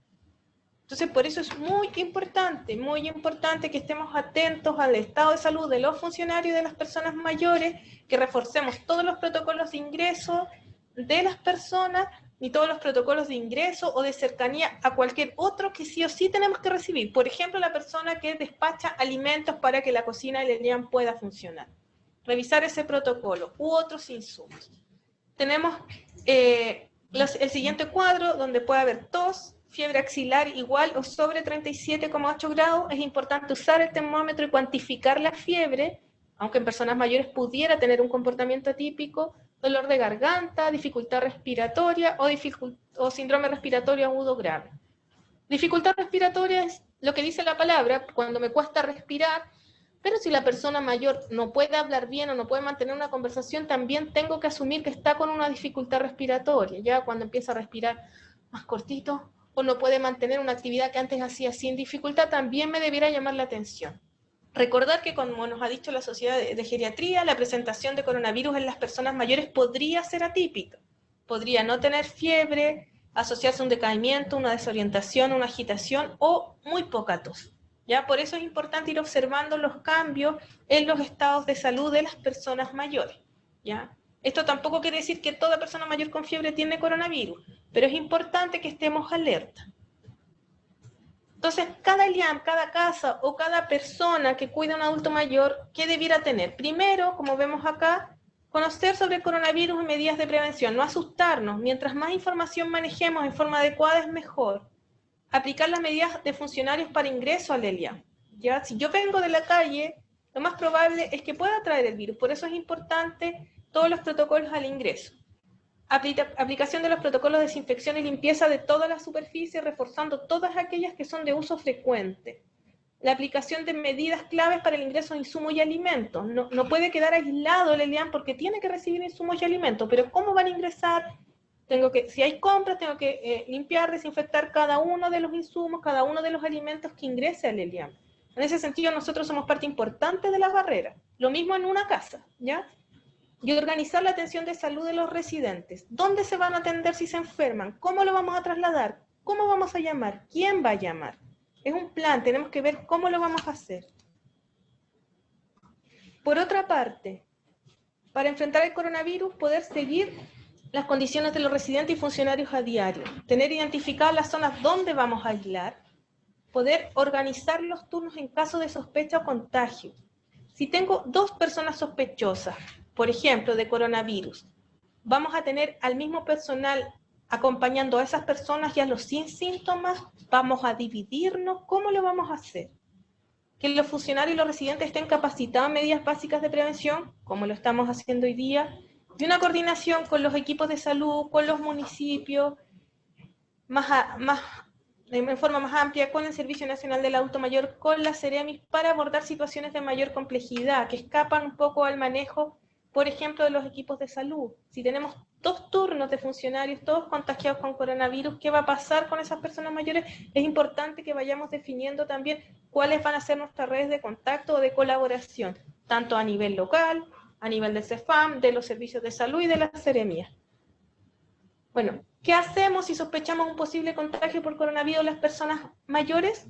Entonces, por eso es muy importante que estemos atentos al estado de salud de los funcionarios y de las personas mayores, que reforcemos todos los protocolos de ingreso de las personas y todos los protocolos de ingreso o de cercanía a cualquier otro que sí o sí tenemos que recibir. Por ejemplo, la persona que despacha alimentos para que la cocina del ELIAM pueda funcionar. Revisar ese protocolo u otros insumos. Tenemos el siguiente cuadro, donde puede haber tos, fiebre axilar igual o sobre 37,8 grados. Es importante usar el termómetro y cuantificar la fiebre, aunque en personas mayores pudiera tener un comportamiento atípico, dolor de garganta, dificultad respiratoria o síndrome respiratorio agudo grave. Dificultad respiratoria es lo que dice la palabra, cuando me cuesta respirar, pero si la persona mayor no puede hablar bien o no puede mantener una conversación, también tengo que asumir que está con una dificultad respiratoria, ya cuando empieza a respirar más cortito o no puede mantener una actividad que antes hacía sin dificultad, también me debiera llamar la atención. Recordar que, como nos ha dicho la Sociedad de Geriatría, la presentación de coronavirus en las personas mayores podría ser atípica. Podría no tener fiebre, asociarse a un decaimiento, una desorientación, una agitación o muy poca tos. ¿Ya? Por eso es importante ir observando los cambios en los estados de salud de las personas mayores. ¿Ya? Esto tampoco quiere decir que toda persona mayor con fiebre tiene coronavirus, pero es importante que estemos alerta. Entonces, cada ELIAM, cada casa o cada persona que cuida a un adulto mayor, ¿qué debiera tener? Primero, como vemos acá, conocer sobre el coronavirus y medidas de prevención, no asustarnos. Mientras más información manejemos en forma adecuada es mejor. Aplicar las medidas de funcionarios para ingreso al ELIAM. ¿Ya? Si yo vengo de la calle, lo más probable es que pueda traer el virus. Por eso es importante todos los protocolos al ingreso. Aplicación de los protocolos de desinfección y limpieza de todas las superficies, reforzando todas aquellas que son de uso frecuente. La aplicación de medidas claves para el ingreso de insumos y alimentos. No puede quedar aislado el ELIAM porque tiene que recibir insumos y alimentos, pero ¿cómo van a ingresar? Si hay compras, tengo que limpiar, desinfectar cada uno de los insumos, cada uno de los alimentos que ingrese al ELIAM. En ese sentido, nosotros somos parte importante de la barrera. Lo mismo en una casa, ¿ya? Y organizar la atención de salud de los residentes. ¿Dónde se van a atender si se enferman? ¿Cómo lo vamos a trasladar? ¿Cómo vamos a llamar? ¿Quién va a llamar? Es un plan, tenemos que ver cómo lo vamos a hacer. Por otra parte, para enfrentar el coronavirus, poder seguir las condiciones de los residentes y funcionarios a diario, tener identificadas las zonas donde vamos a aislar, poder organizar los turnos en caso de sospecha o contagio. Si tengo 2 personas sospechosas, por ejemplo, de coronavirus, vamos a tener al mismo personal acompañando a esas personas y a los sin síntomas, vamos a dividirnos, ¿cómo lo vamos a hacer? que los funcionarios y los residentes estén capacitados en medidas básicas de prevención, como lo estamos haciendo hoy día, y una coordinación con los equipos de salud, con los municipios, en forma más amplia, con el Servicio Nacional del Adulto Mayor, con la Ceremis, para abordar situaciones de mayor complejidad, que escapan un poco al manejo, por ejemplo, de los equipos de salud. Si tenemos 2 turnos de funcionarios, todos contagiados con coronavirus, ¿qué va a pasar con esas personas mayores? Es importante que vayamos definiendo también cuáles van a ser nuestras redes de contacto o de colaboración, tanto a nivel local, a nivel del CEFAM, de los servicios de salud y de la Seremia. Bueno, ¿qué hacemos si sospechamos un posible contagio por coronavirus en las personas mayores?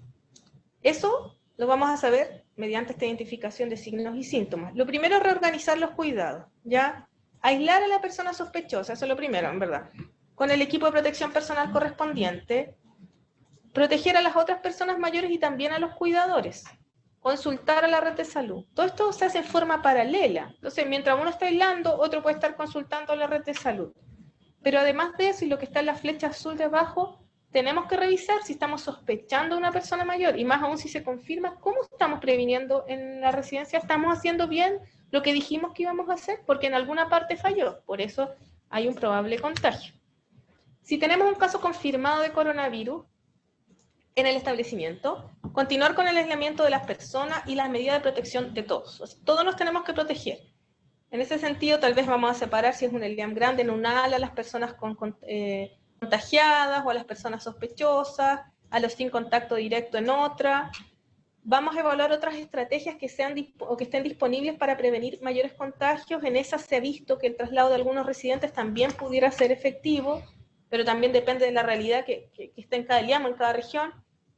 Eso lo vamos a saber mediante esta identificación de signos y síntomas. Lo primero es reorganizar los cuidados, ¿ya? Aislar a la persona sospechosa, eso es lo primero, en verdad. Con el equipo de protección personal correspondiente, proteger a las otras personas mayores y también a los cuidadores. Consultar a la red de salud. Todo esto se hace en forma paralela. Entonces, mientras uno está aislando, otro puede estar consultando a la red de salud. Pero además de eso, y lo que está en la flecha azul de abajo, tenemos que revisar si estamos sospechando a una persona mayor, y más aún si se confirma, cómo estamos previniendo en la residencia. ¿Estamos haciendo bien lo que dijimos que íbamos a hacer? Porque en alguna parte falló, por eso hay un probable contagio. Si tenemos un caso confirmado de coronavirus en el establecimiento, continuar con el aislamiento de las personas y las medidas de protección de todos. O sea, todos nos tenemos que proteger. En ese sentido, tal vez vamos a separar, si es un ELIAM grande, en un ala a las personas contagiadas o a las personas sospechosas, a los sin contacto directo en otra. Vamos a evaluar otras estrategias que estén disponibles para prevenir mayores contagios. En esas se ha visto que el traslado de algunos residentes también pudiera ser efectivo, pero también depende de la realidad que está en cada ELIAM, en cada región.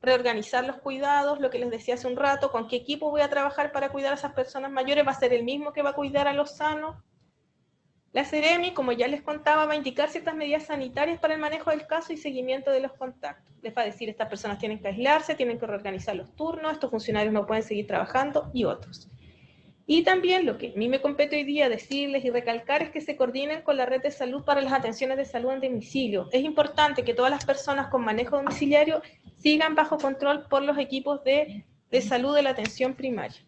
Reorganizar los cuidados, lo que les decía hace un rato, con qué equipo voy a trabajar para cuidar a esas personas mayores, va a ser el mismo que va a cuidar a los sanos. La Seremi, como ya les contaba, va a indicar ciertas medidas sanitarias para el manejo del caso y seguimiento de los contactos. Les va a decir, estas personas tienen que aislarse, tienen que reorganizar los turnos, estos funcionarios no pueden seguir trabajando, y otros. Y también lo que a mí me compete hoy día decirles y recalcar es que se coordinen con la red de salud para las atenciones de salud en domicilio. Es importante que todas las personas con manejo domiciliario sigan bajo control por los equipos de salud de la atención primaria.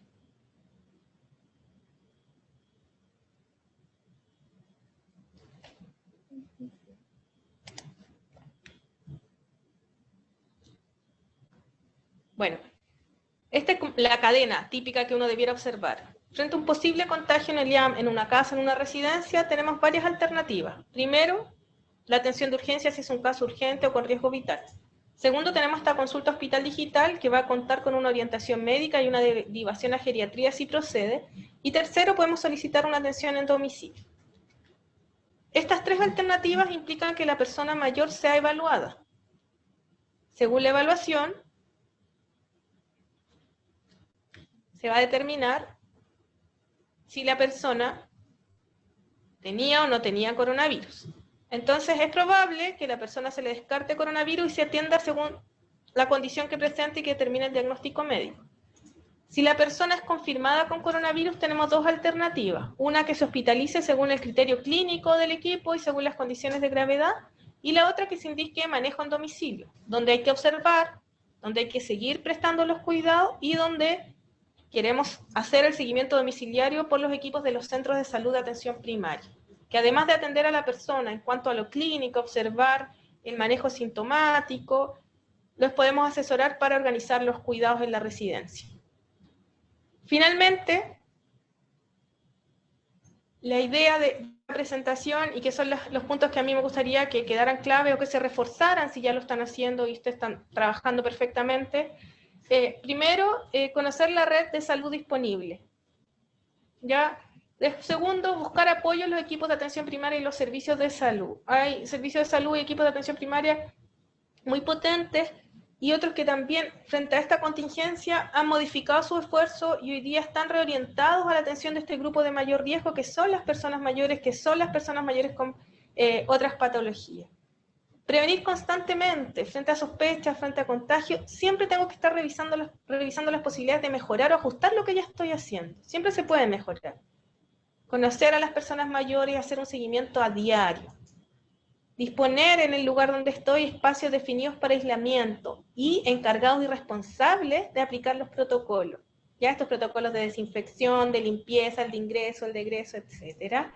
Bueno, esta es la cadena típica que uno debiera observar. Frente a un posible contagio en el IAM, en una casa, en una residencia, tenemos varias alternativas. Primero, la atención de urgencia si es un caso urgente o con riesgo vital. Segundo, tenemos esta consulta hospital digital que va a contar con una orientación médica y una derivación a geriatría si procede. Y tercero, podemos solicitar una atención en domicilio. Estas 3 alternativas implican que la persona mayor sea evaluada. Según la evaluación, se va a determinar si la persona tenía o no tenía coronavirus. Entonces es probable que la persona se le descarte coronavirus y se atienda según la condición que presente y que determine el diagnóstico médico. Si la persona es confirmada con coronavirus, tenemos 2 alternativas. Una que se hospitalice según el criterio clínico del equipo y según las condiciones de gravedad, y la otra que se indique manejo en domicilio, donde hay que observar, donde hay que seguir prestando los cuidados y donde queremos hacer el seguimiento domiciliario por los equipos de los centros de salud de atención primaria, que además de atender a la persona en cuanto a lo clínico, observar el manejo sintomático, los podemos asesorar para organizar los cuidados en la residencia. Finalmente, la idea de la presentación, y que son los puntos que a mí me gustaría que quedaran clave o que se reforzaran si ya lo están haciendo y ustedes están trabajando perfectamente. Primero, conocer la red de salud disponible. ¿Ya? Segundo, buscar apoyo en los equipos de atención primaria y los servicios de salud. Hay servicios de salud y equipos de atención primaria muy potentes y otros que también, frente a esta contingencia, han modificado su esfuerzo y hoy día están reorientados a la atención de este grupo de mayor riesgo, que son las personas mayores, con otras patologías. Prevenir constantemente, frente a sospechas, frente a contagio, siempre tengo que estar revisando las posibilidades de mejorar o ajustar lo que ya estoy haciendo. Siempre se puede mejorar. Conocer a las personas mayores y hacer un seguimiento a diario. Disponer en el lugar donde estoy espacios definidos para aislamiento y encargados y responsables de aplicar los protocolos. ya estos protocolos de desinfección, de limpieza, el de ingreso, el de egreso, etcétera.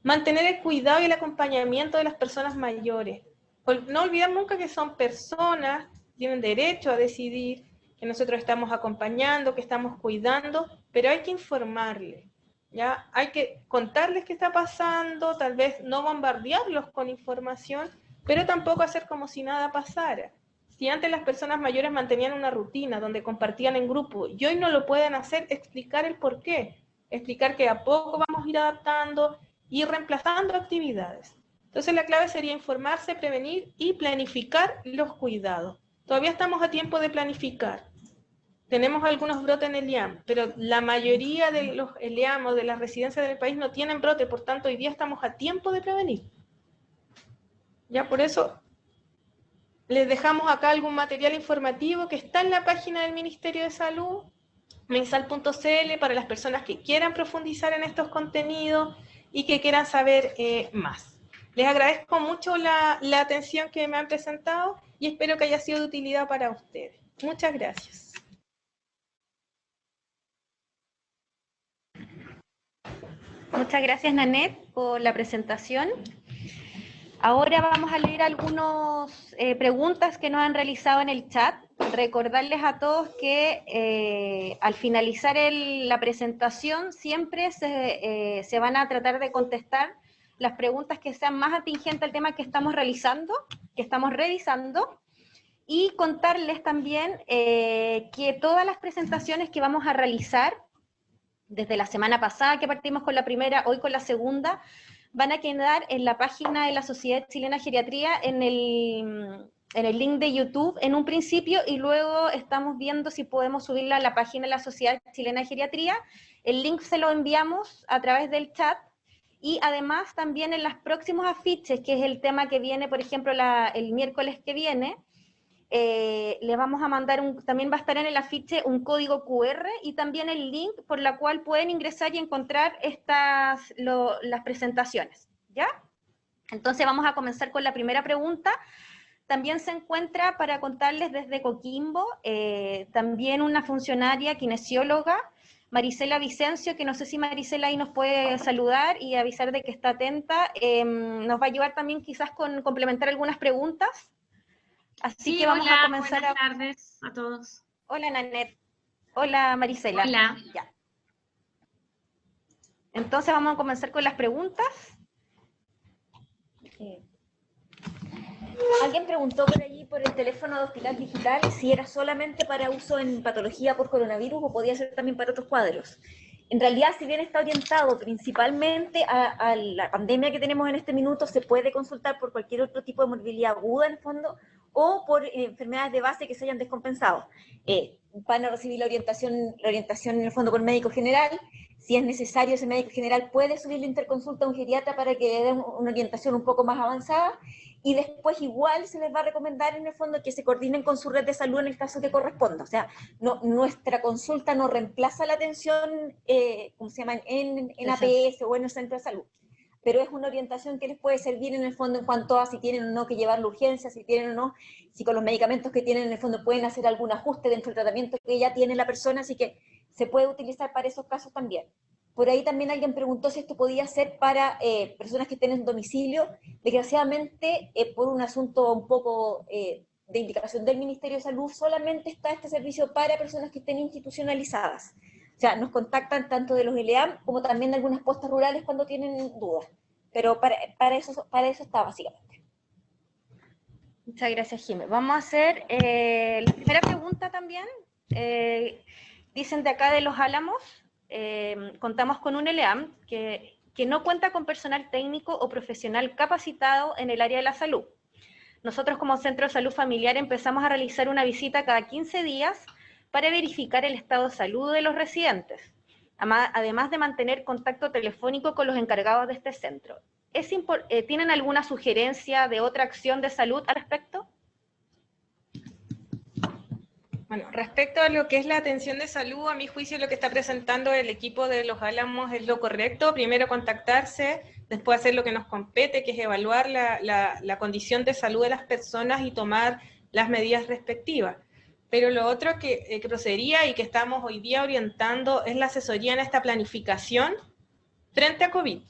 Mantener el cuidado y el acompañamiento de las personas mayores. No olvidar nunca que son personas, tienen derecho a decidir, que nosotros estamos acompañando, que estamos cuidando, pero hay que informarles, ¿ya? Hay que contarles qué está pasando, tal vez no bombardearlos con información, pero tampoco hacer como si nada pasara. Si antes las personas mayores mantenían una rutina donde compartían en grupo y hoy no lo pueden hacer, explicar el por qué, explicar que a poco vamos a ir adaptando, y reemplazando actividades. Entonces la clave sería informarse, prevenir y planificar los cuidados. Todavía estamos a tiempo de planificar. Tenemos algunos brotes en el IAM, pero la mayoría de los ELEAM o de las residencias del país no tienen brote, por tanto hoy día estamos a tiempo de prevenir. Ya por eso les dejamos acá algún material informativo que está en la página del Ministerio de Salud, mensal.cl, para las personas que quieran profundizar en estos contenidos y que quieran saber más. Les agradezco mucho la atención que me han presentado y espero que haya sido de utilidad para ustedes. Muchas gracias. Muchas gracias, Nanette, por la presentación. Ahora vamos a leer algunas preguntas que nos han realizado en el chat. Recordarles a todos que al finalizar la presentación siempre se van a tratar de contestar las preguntas que sean más atingentes al tema que estamos realizando, que estamos revisando, y contarles también que todas las presentaciones que vamos a realizar, desde la semana pasada que partimos con la primera, hoy con la segunda, van a quedar en la página de la Sociedad Chilena de Geriatría, en el link de YouTube en un principio, y luego estamos viendo si podemos subirla a la página de la Sociedad Chilena de Geriatría. El link se lo enviamos a través del chat, y además también en los próximos afiches, que es el tema que viene, por ejemplo, el miércoles que viene, le vamos a mandar, también va a estar en el afiche un código QR y también el link por la cual pueden ingresar y encontrar las presentaciones, ¿ya? Entonces vamos a comenzar con la primera pregunta. También se encuentra, para contarles, desde Coquimbo, también una funcionaria kinesióloga, Marisela Vicencio, que no sé si Marisela ahí nos puede saludar y avisar de que está atenta. Nos va a ayudar también quizás con complementar algunas preguntas. Así que vamos a comenzar. Buenas tardes a todos. Hola, Nanette. Hola, Marisela. Hola. Ya. Entonces vamos a comenzar con las preguntas. Alguien preguntó por allí, por el teléfono de Hospital Digital, si era solamente para uso en patología por coronavirus o podía ser también para otros cuadros. En realidad, si bien está orientado principalmente a la pandemia que tenemos en este minuto, se puede consultar por cualquier otro tipo de morbilidad aguda, en el fondo, o por enfermedades de base que se hayan descompensado. Van a recibir la orientación en el fondo por médico general. Si es necesario, ese médico general puede subir la interconsulta a un geriatra para que le den una orientación un poco más avanzada, y después igual se les va a recomendar en el fondo que se coordinen con su red de salud en el caso que corresponda. O sea, nuestra consulta no reemplaza la atención, ¿cómo se llama?, en APS o en el centro de salud, pero es una orientación que les puede servir en el fondo en cuanto a si tienen o no que llevar la urgencia, si tienen o no, si con los medicamentos que tienen en el fondo pueden hacer algún ajuste dentro del tratamiento que ya tiene la persona, así que se puede utilizar para esos casos también. Por ahí también alguien preguntó si esto podía ser para personas que estén en domicilio. Desgraciadamente, por un asunto un poco de indicación del Ministerio de Salud, solamente está este servicio para personas que estén institucionalizadas. O sea, nos contactan tanto de los ELEAM como también de algunas postas rurales cuando tienen dudas. Pero para eso está básicamente. Muchas gracias, Jimé. Vamos a hacer la primera pregunta también. Dicen de acá de Los Álamos, contamos con un ELEAM que no cuenta con personal técnico o profesional capacitado en el área de la salud. Nosotros como Centro de Salud Familiar empezamos a realizar una visita cada 15 días para verificar el estado de salud de los residentes, además de mantener contacto telefónico con los encargados de este centro. ¿Tienen alguna sugerencia de otra acción de salud al respecto? Bueno, respecto a lo que es la atención de salud, a mi juicio lo que está presentando el equipo de Los Álamos es lo correcto. Primero contactarse, después hacer lo que nos compete, que es evaluar la condición de salud de las personas y tomar las medidas respectivas. pero lo otro que procedería y que estamos hoy día orientando es la asesoría en esta planificación frente a COVID,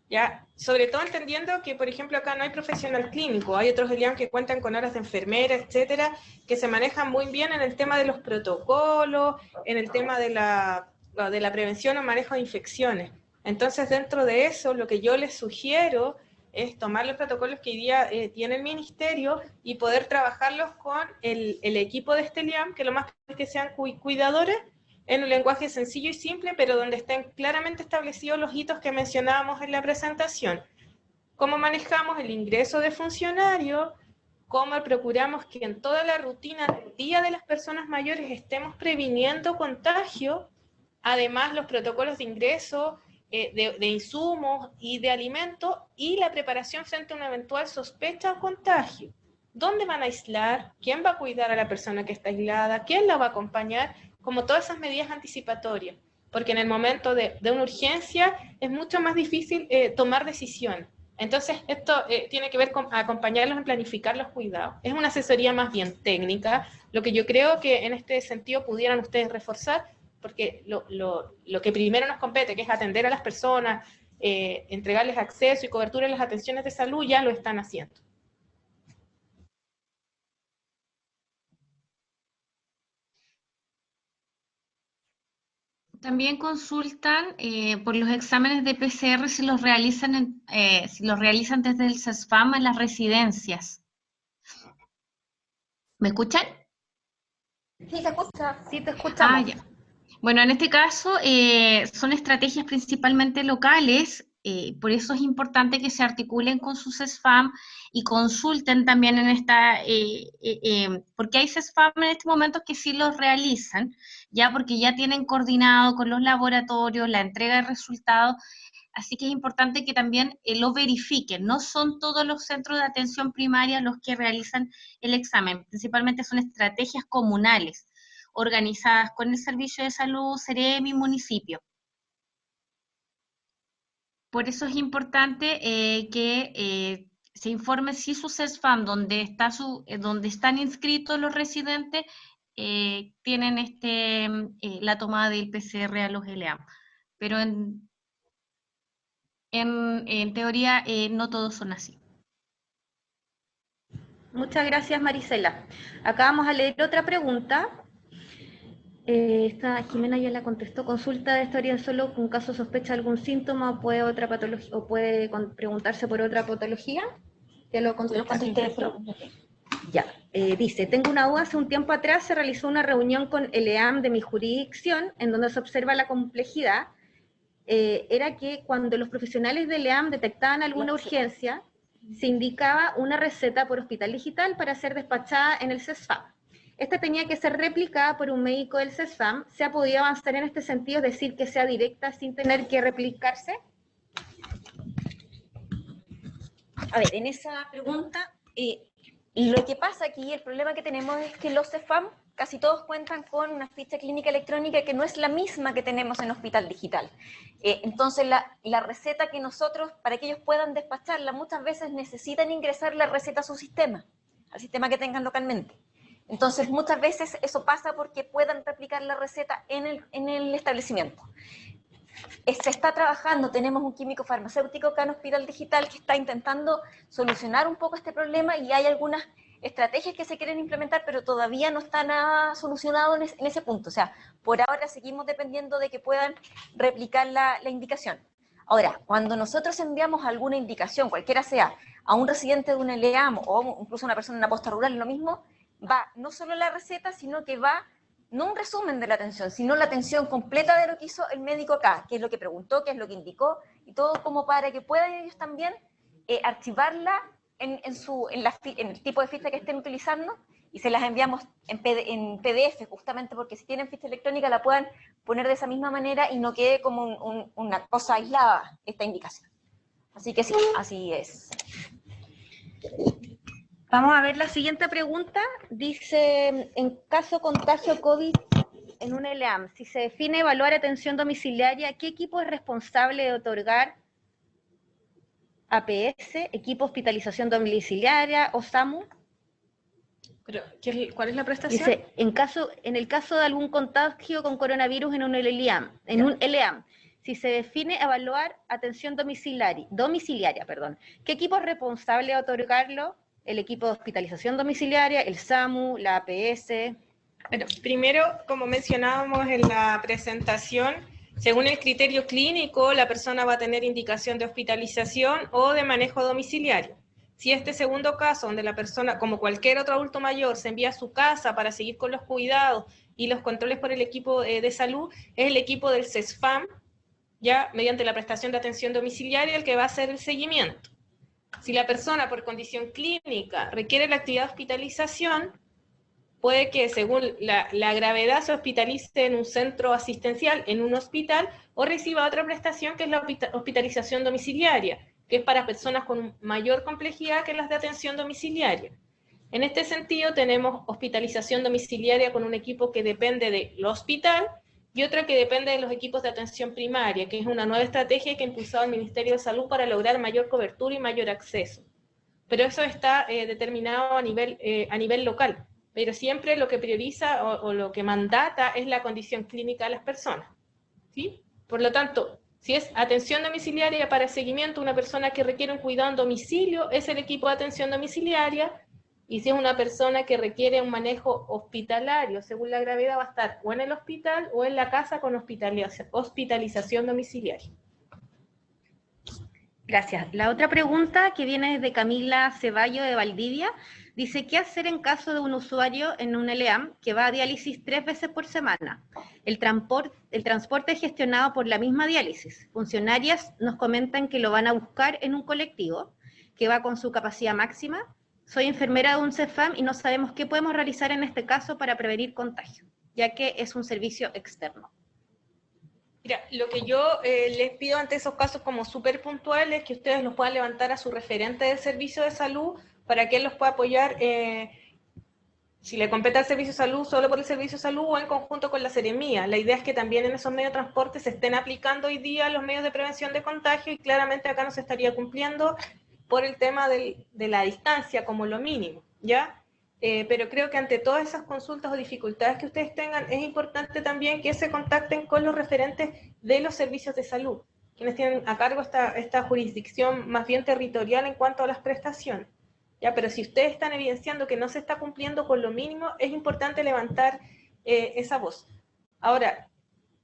¿ya? Sobre todo entendiendo que, por ejemplo, acá no hay profesional clínico, hay otros ELIAM que cuentan con horas de enfermera, etcétera, que se manejan muy bien en el tema de los protocolos, en el tema de la prevención o manejo de infecciones. Entonces, dentro de eso, lo que yo les sugiero es tomar los protocolos que hoy día tiene el Ministerio y poder trabajarlos con el equipo de este ELIAM, que lo más es que sean cuidadores, en un lenguaje sencillo y simple, pero donde estén claramente establecidos los hitos que mencionábamos en la presentación. Cómo manejamos el ingreso de funcionarios, cómo procuramos que en toda la rutina del día de las personas mayores estemos previniendo contagio, además los protocolos de ingreso, de insumos y de alimentos, y la preparación frente a una eventual sospecha o contagio. ¿Dónde van a aislar? ¿Quién va a cuidar a la persona que está aislada? ¿Quién la va a acompañar? Como todas esas medidas anticipatorias, porque en el momento de una urgencia es mucho más difícil tomar decisiones. Entonces, esto tiene que ver con acompañarlos en planificar los cuidados. Es una asesoría más bien técnica, lo que yo creo que en este sentido pudieran ustedes reforzar, porque lo que primero nos compete, que es atender a las personas, entregarles acceso y cobertura en las atenciones de salud, ya lo están haciendo. También consultan por los exámenes de PCR si los realizan, desde el CESFAM en las residencias. ¿Me escuchan? Sí, se escucha. Sí, te escuchamos. Ya. Bueno, en este caso son estrategias principalmente locales, por eso es importante que se articulen con su CESFAM y consulten también en porque hay CESFAM en este momento que sí los realizan, ya porque ya tienen coordinado con los laboratorios la entrega de resultados, así que es importante que también lo verifiquen. No son todos los centros de atención primaria los que realizan el examen, principalmente son estrategias comunales, organizadas con el Servicio de Salud, Seremi, municipio. Por eso es importante que se informe si su CESFAM, donde están inscritos los residentes, tienen la tomada del PCR a los ELEAM. Pero en teoría no todos son así. Muchas gracias, Marisela. Acá vamos a leer otra pregunta. Esta Jimena ya la contestó. Consulta de historia solo con caso sospecha de algún síntoma o puede otra patología o puede preguntarse por otra patología. Ya lo contesté. Ya, dice, tengo una duda, hace un tiempo atrás se realizó una reunión con el EAM de mi jurisdicción en donde se observa la complejidad. Era que cuando los profesionales del EAM detectaban alguna urgencia, se indicaba una receta por hospital digital para ser despachada en el CESFAM. Esta tenía que ser replicada por un médico del CESFAM. ¿Se ha podido avanzar en este sentido, es decir, que sea directa sin tener que replicarse? A ver, en esa pregunta, lo que pasa aquí, el problema que tenemos es que los CESFAM casi todos cuentan con una ficha clínica electrónica que no es la misma que tenemos en Hospital Digital. Entonces, la receta que nosotros, para que ellos puedan despacharla, muchas veces necesitan ingresar la receta a su sistema, al sistema que tengan localmente. Entonces, muchas veces eso pasa porque puedan replicar la receta en el establecimiento. Se está trabajando, tenemos un químico farmacéutico acá en Hospital Digital que está intentando solucionar un poco este problema y hay algunas estrategias que se quieren implementar, pero todavía no está nada solucionado en ese punto. O sea, por ahora seguimos dependiendo de que puedan replicar la indicación. Ahora, cuando nosotros enviamos alguna indicación, cualquiera sea, a un residente de una LEAM o incluso a una persona en una posta rural, lo mismo, va no solo la receta, sino que va no un resumen de la atención, sino la atención completa de lo que hizo el médico acá, qué es lo que preguntó, qué es lo que indicó, y todo como para que puedan ellos también archivarla en el tipo de ficha que estén utilizando, y se las enviamos en PDF, justamente porque si tienen ficha electrónica la puedan poner de esa misma manera y no quede como una cosa aislada esta indicación. Así que sí, así es. Vamos a ver la siguiente pregunta. Dice, en caso contagio COVID en un LEAM, si se define evaluar atención domiciliaria, ¿qué equipo es responsable de otorgar APS, equipo hospitalización domiciliaria o SAMU? Pero, ¿cuál es la prestación? Dice, en el caso de algún contagio con coronavirus en un LEAM, si se define evaluar atención domiciliaria, ¿qué equipo es responsable de otorgarlo? ¿El equipo de hospitalización domiciliaria, el SAMU, la APS? Bueno, primero, como mencionábamos en la presentación, según el criterio clínico, la persona va a tener indicación de hospitalización o de manejo domiciliario. Si este segundo caso, donde la persona, como cualquier otro adulto mayor, se envía a su casa para seguir con los cuidados y los controles por el equipo de salud, es el equipo del CESFAM, ya mediante la prestación de atención domiciliaria, el que va a hacer el seguimiento. Si la persona, por condición clínica, requiere la actividad de hospitalización, puede que según la gravedad se hospitalice en un centro asistencial, en un hospital, o reciba otra prestación que es la hospitalización domiciliaria, que es para personas con mayor complejidad que las de atención domiciliaria. En este sentido, tenemos hospitalización domiciliaria con un equipo que depende del hospital y otro que depende de los equipos de atención primaria, que es una nueva estrategia que ha impulsado el Ministerio de Salud para lograr mayor cobertura y mayor acceso. Pero eso está determinado a nivel local. Pero siempre lo que prioriza o lo que mandata es la condición clínica de las personas, ¿sí? Por lo tanto, si es atención domiciliaria para seguimiento, una persona que requiere un cuidado en domicilio es el equipo de atención domiciliaria, y si es una persona que requiere un manejo hospitalario, según la gravedad, va a estar o en el hospital o en la casa con hospitalización domiciliaria. Gracias. La otra pregunta que viene de Camila Ceballo de Valdivia, dice, ¿qué hacer en caso de un usuario en un LEAM que va a diálisis 3 veces por semana? El transporte es gestionado por la misma diálisis. Funcionarias nos comentan que lo van a buscar en un colectivo que va con su capacidad máxima. Soy enfermera de un CEFAM y no sabemos qué podemos realizar en este caso para prevenir contagio, ya que es un servicio externo. Mira, lo que yo les pido ante esos casos como súper puntuales es que ustedes los puedan levantar a su referente del servicio de salud para que él los pueda apoyar, si le compete al servicio de salud, solo por el servicio de salud o en conjunto con la Seremía. La idea es que también en esos medios de transporte se estén aplicando hoy día los medios de prevención de contagio, y claramente acá no se estaría cumpliendo por el tema de la distancia como lo mínimo, ¿ya? Pero creo que ante todas esas consultas o dificultades que ustedes tengan, es importante también que se contacten con los referentes de los servicios de salud, quienes tienen a cargo esta jurisdicción más bien territorial en cuanto a las prestaciones. ¿Ya? Pero si ustedes están evidenciando que no se está cumpliendo con lo mínimo, es importante levantar esa voz. Ahora,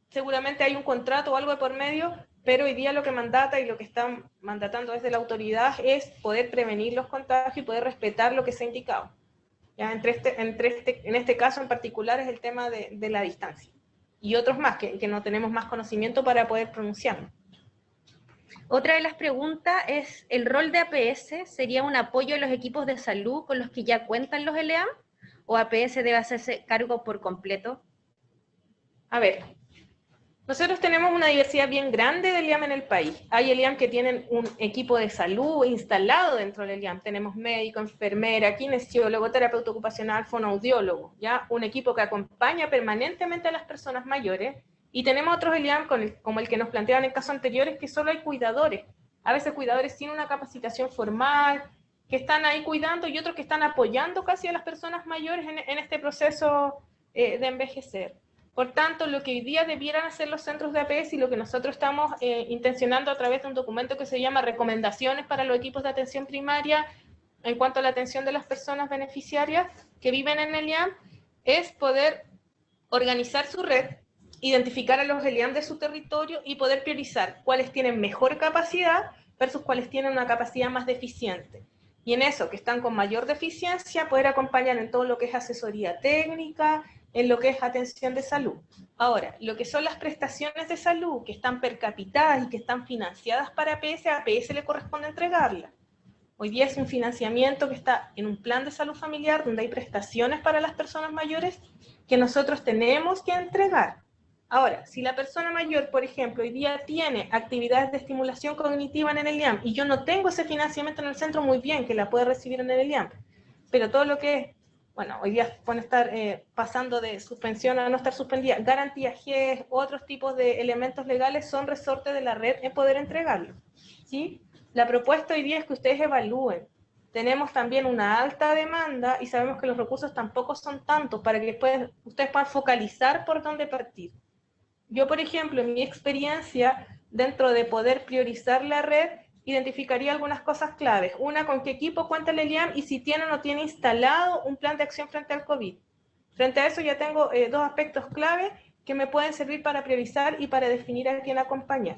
seguramente hay un contrato o algo de por medio, pero hoy día lo que mandata y lo que están mandatando desde la autoridad es poder prevenir los contagios y poder respetar lo que se ha indicado. ¿Ya? En este caso en particular es el tema de la distancia. Y otros más que no tenemos más conocimiento para poder pronunciarnos. Otra de las preguntas es, ¿el rol de APS sería un apoyo a los equipos de salud con los que ya cuentan los LEAM? ¿O APS debe hacerse cargo por completo? A ver, nosotros tenemos una diversidad bien grande de LEAM en el país. Hay LEAM que tienen un equipo de salud instalado dentro del LEAM. Tenemos médico, enfermera, kinesiólogo, terapeuta ocupacional, fonoaudiólogo, ¿ya? Un equipo que acompaña permanentemente a las personas mayores. Y tenemos otros LEAM como el que nos planteaban en casos anteriores, que solo hay cuidadores. A veces cuidadores sin una capacitación formal, que están ahí cuidando, y otros que están apoyando casi a las personas mayores en este proceso de envejecer. Por tanto, lo que hoy día debieran hacer los centros de APS y lo que nosotros estamos intencionando a través de un documento que se llama Recomendaciones para los equipos de atención primaria en cuanto a la atención de las personas beneficiarias que viven en el LEAM, es poder organizar su red, identificar a los LEAM de su territorio y poder priorizar cuáles tienen mejor capacidad versus cuáles tienen una capacidad más deficiente. Y en eso, que están con mayor deficiencia, poder acompañar en todo lo que es asesoría técnica, en lo que es atención de salud. Ahora, lo que son las prestaciones de salud que están percapitadas y que están financiadas para APS, a APS le corresponde entregarlas. Hoy día es un financiamiento que está en un plan de salud familiar donde hay prestaciones para las personas mayores que nosotros tenemos que entregar. Ahora, si la persona mayor, por ejemplo, hoy día tiene actividades de estimulación cognitiva en el LEAM y yo no tengo ese financiamiento en el centro, muy bien, que la puede recibir en el LEAM. Pero todo lo que es, bueno, hoy día pueden estar pasando de suspensión a no estar suspendida, garantía GES, otros tipos de elementos legales son resorte de la red en poder entregarlo, ¿sí? La propuesta hoy día es que ustedes evalúen tenemos también una alta demanda y sabemos que los recursos tampoco son tantos para que después ustedes puedan focalizar por dónde partir. Yo, por ejemplo, en mi experiencia, dentro de poder priorizar la red, identificaría algunas cosas claves. Una, con qué equipo cuenta el ELIAM y si tiene o no tiene instalado un plan de acción frente al COVID. Frente a eso ya tengo dos aspectos clave que me pueden servir para priorizar y para definir a quién acompañar.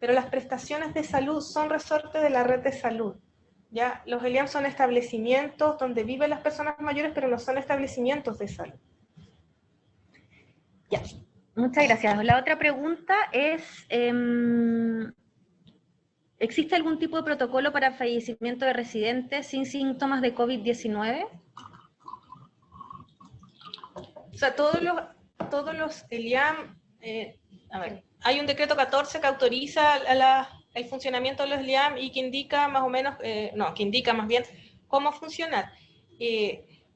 Pero las prestaciones de salud son resorte de la red de salud. ¿Ya? Los ELIAM son establecimientos donde viven las personas mayores, pero no son establecimientos de salud. Ya, muchas gracias. La otra pregunta es, ¿existe algún tipo de protocolo para fallecimiento de residentes sin síntomas de COVID-19? O sea, todos los ELIAM, hay un decreto 14 que autoriza el funcionamiento de los ELIAM y que indica más o menos, que indica más bien cómo funcionar.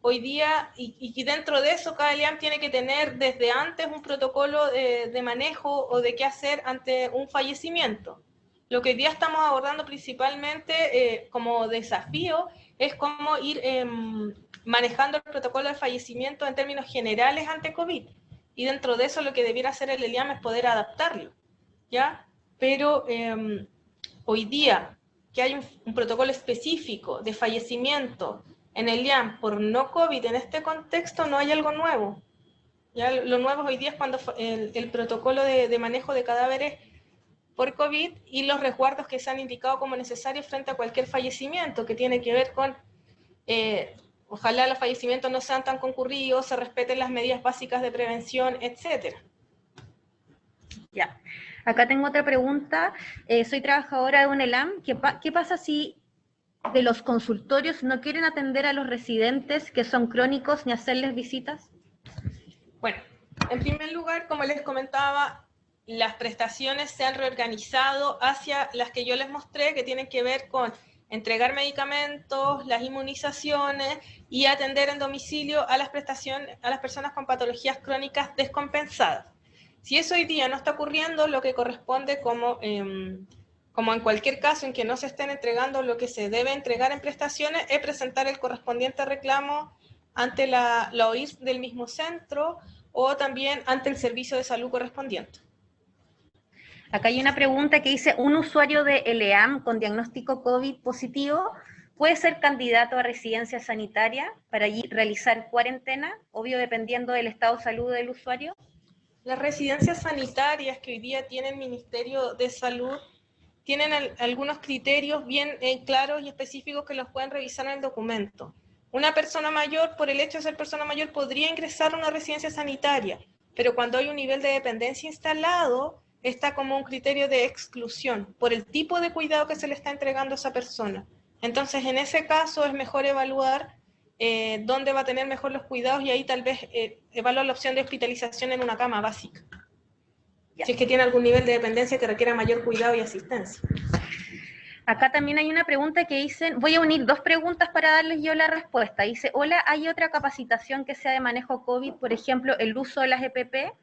Hoy día, y dentro de eso, cada ELIAM tiene que tener desde antes un protocolo de manejo o de qué hacer ante un fallecimiento. Lo que hoy día estamos abordando principalmente como desafío es cómo ir manejando el protocolo de fallecimiento en términos generales ante COVID. Y dentro de eso lo que debiera hacer el ELIAM es poder adaptarlo, ¿ya? Pero hoy día que hay un protocolo específico de fallecimiento en el ELIAM por no COVID en este contexto, no hay algo nuevo. ¿Ya? Lo nuevo hoy día es cuando el protocolo de manejo de cadáveres por COVID y los resguardos que se han indicado como necesarios frente a cualquier fallecimiento, que tiene que ver con ojalá los fallecimientos no sean tan concurridos, se respeten las medidas básicas de prevención, etcétera. Ya. Acá tengo otra pregunta. Soy trabajadora de un ELAM. ¿Qué pasa si de los consultorios no quieren atender a los residentes que son crónicos ni hacerles visitas? Bueno, en primer lugar, como les comentaba, las prestaciones se han reorganizado hacia las que yo les mostré, que tienen que ver con entregar medicamentos, las inmunizaciones y atender en domicilio a las personas con patologías crónicas descompensadas. Si eso hoy día no está ocurriendo, lo que corresponde como en cualquier caso en que no se estén entregando lo que se debe entregar en prestaciones, es presentar el correspondiente reclamo ante la OIS del mismo centro o también ante el servicio de salud correspondiente. Acá hay una pregunta que dice, ¿un usuario de ELEAM con diagnóstico COVID positivo puede ser candidato a residencia sanitaria para allí realizar cuarentena? Obvio, dependiendo del estado de salud del usuario. Las residencias sanitarias que hoy día tiene el Ministerio de Salud tienen algunos criterios bien claros y específicos que los pueden revisar en el documento. Una persona mayor, por el hecho de ser persona mayor, podría ingresar a una residencia sanitaria, pero cuando hay un nivel de dependencia instalado, está como un criterio de exclusión por el tipo de cuidado que se le está entregando a esa persona. Entonces, en ese caso es mejor evaluar dónde va a tener mejor los cuidados y ahí tal vez evaluar la opción de hospitalización en una cama básica. Ya. Si es que tiene algún nivel de dependencia que requiera mayor cuidado y asistencia. Acá también hay una pregunta que dicen, voy a unir dos preguntas para darles yo la respuesta. Dice, hola, ¿hay otra capacitación que sea de manejo COVID? Por ejemplo, el uso de las EPP,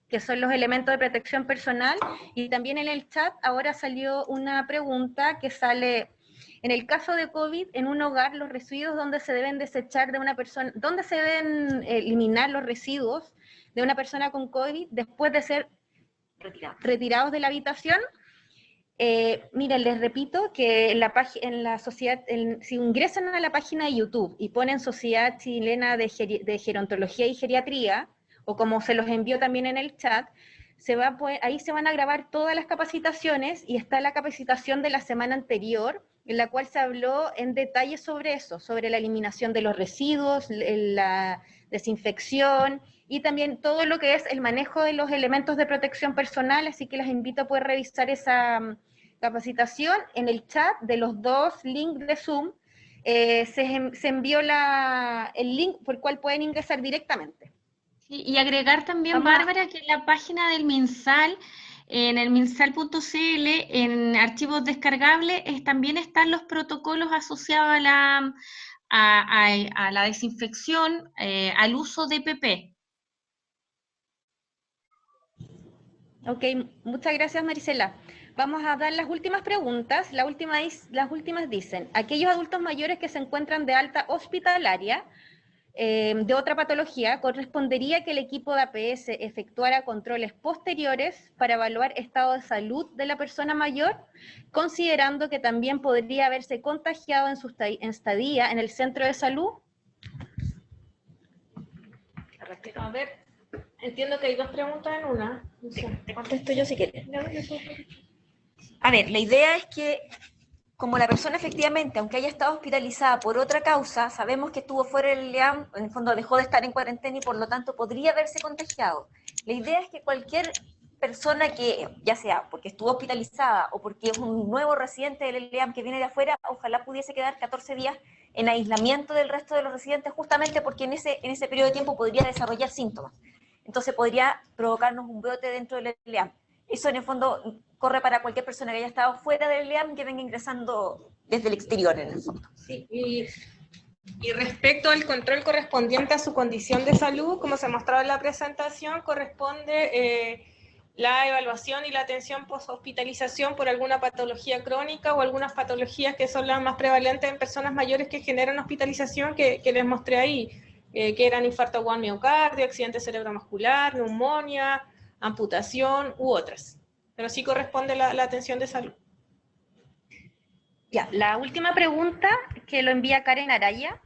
que son los elementos de protección personal. Y también en el chat ahora salió una pregunta que sale, en el caso de COVID, en un hogar, los residuos, ¿dónde se deben desechar de una persona? ¿Dónde se deben eliminar los residuos de una persona con COVID después de ser retirados de la habitación? Miren, les repito que en la sociedad, si ingresan a la página de YouTube y ponen Sociedad Chilena de Gerontología y Geriatría, o como se los envió también en el chat, ahí se van a grabar todas las capacitaciones y está la capacitación de la semana anterior, en la cual se habló en detalle sobre eso, sobre la eliminación de los residuos, la desinfección y también todo lo que es el manejo de los elementos de protección personal, así que las invito a poder revisar esa capacitación. En el chat de los dos links de Zoom se envió el link por el cual pueden ingresar directamente. Sí, y agregar también, Bárbara, que en la página del MinSal, en el minsal.cl, en archivos descargables, también están los protocolos asociados a la desinfección, al uso de EPP. Ok, muchas gracias, Marisela. Vamos a dar las últimas preguntas. Las últimas dicen, aquellos adultos mayores que se encuentran de alta hospitalaria de otra patología, correspondería que el equipo de APS efectuara controles posteriores para evaluar estado de salud de la persona mayor, considerando que también podría haberse contagiado en su estadía en el centro de salud. A ver, entiendo que hay dos preguntas en una. No sé. Te contesto yo si quieres. A ver, la idea es que como la persona efectivamente, aunque haya estado hospitalizada por otra causa, sabemos que estuvo fuera del LEAM, en el fondo dejó de estar en cuarentena y por lo tanto podría haberse contagiado. La idea es que cualquier persona que, ya sea porque estuvo hospitalizada o porque es un nuevo residente del LEAM que viene de afuera, ojalá pudiese quedar 14 días en aislamiento del resto de los residentes, justamente porque en ese periodo de tiempo podría desarrollar síntomas. Entonces podría provocarnos un brote dentro del LEAM. Eso en el fondo corre para cualquier persona que haya estado fuera del LEAM que venga ingresando desde el exterior en el fondo. Sí, y respecto al control correspondiente a su condición de salud, como se mostraba en la presentación, corresponde la evaluación y la atención post-hospitalización por alguna patología crónica o algunas patologías que son las más prevalentes en personas mayores que generan hospitalización, que les mostré ahí, que eran infarto agudo al miocardio, accidente cerebromuscular, neumonía, amputación u otras. Pero sí corresponde la atención de salud. Ya, la última pregunta que lo envía Karen Araya,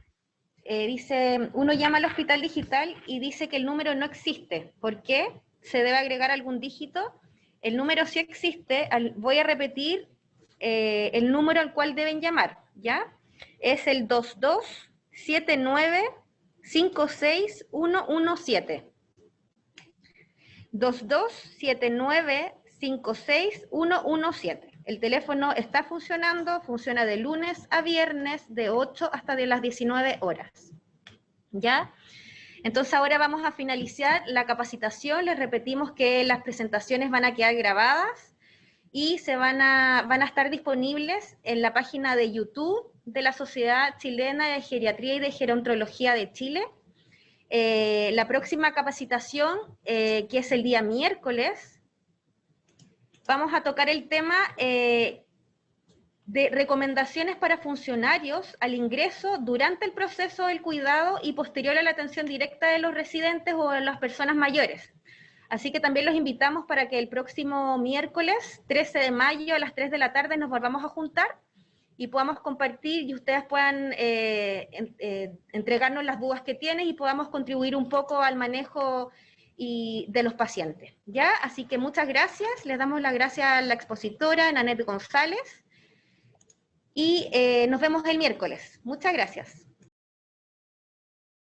dice, uno llama al hospital digital y dice que el número no existe. ¿Por qué? ¿Se debe agregar algún dígito? El número sí existe, voy a repetir el número al cual deben llamar, ¿ya? Es el 2279-56117. 2279-56117. El teléfono está funcionando, funciona de lunes a viernes de 8 hasta de las 19 horas. ¿Ya? Entonces ahora vamos a finalizar la capacitación. Les repetimos que las presentaciones van a quedar grabadas y van a estar disponibles en la página de YouTube de la Sociedad Chilena de Geriatría y de Gerontología de Chile. La próxima capacitación, que es el día miércoles, vamos a tocar el tema de recomendaciones para funcionarios al ingreso durante el proceso del cuidado y posterior a la atención directa de los residentes o de las personas mayores. Así que también los invitamos para que el próximo miércoles, 13 de mayo a las 3 de la tarde nos volvamos a juntar y podamos compartir y ustedes puedan entregarnos las dudas que tienen y podamos contribuir un poco al manejo de los pacientes, ¿ya? Así que muchas gracias, les damos las gracias a la expositora, Nanette González, y nos vemos el miércoles. Muchas gracias.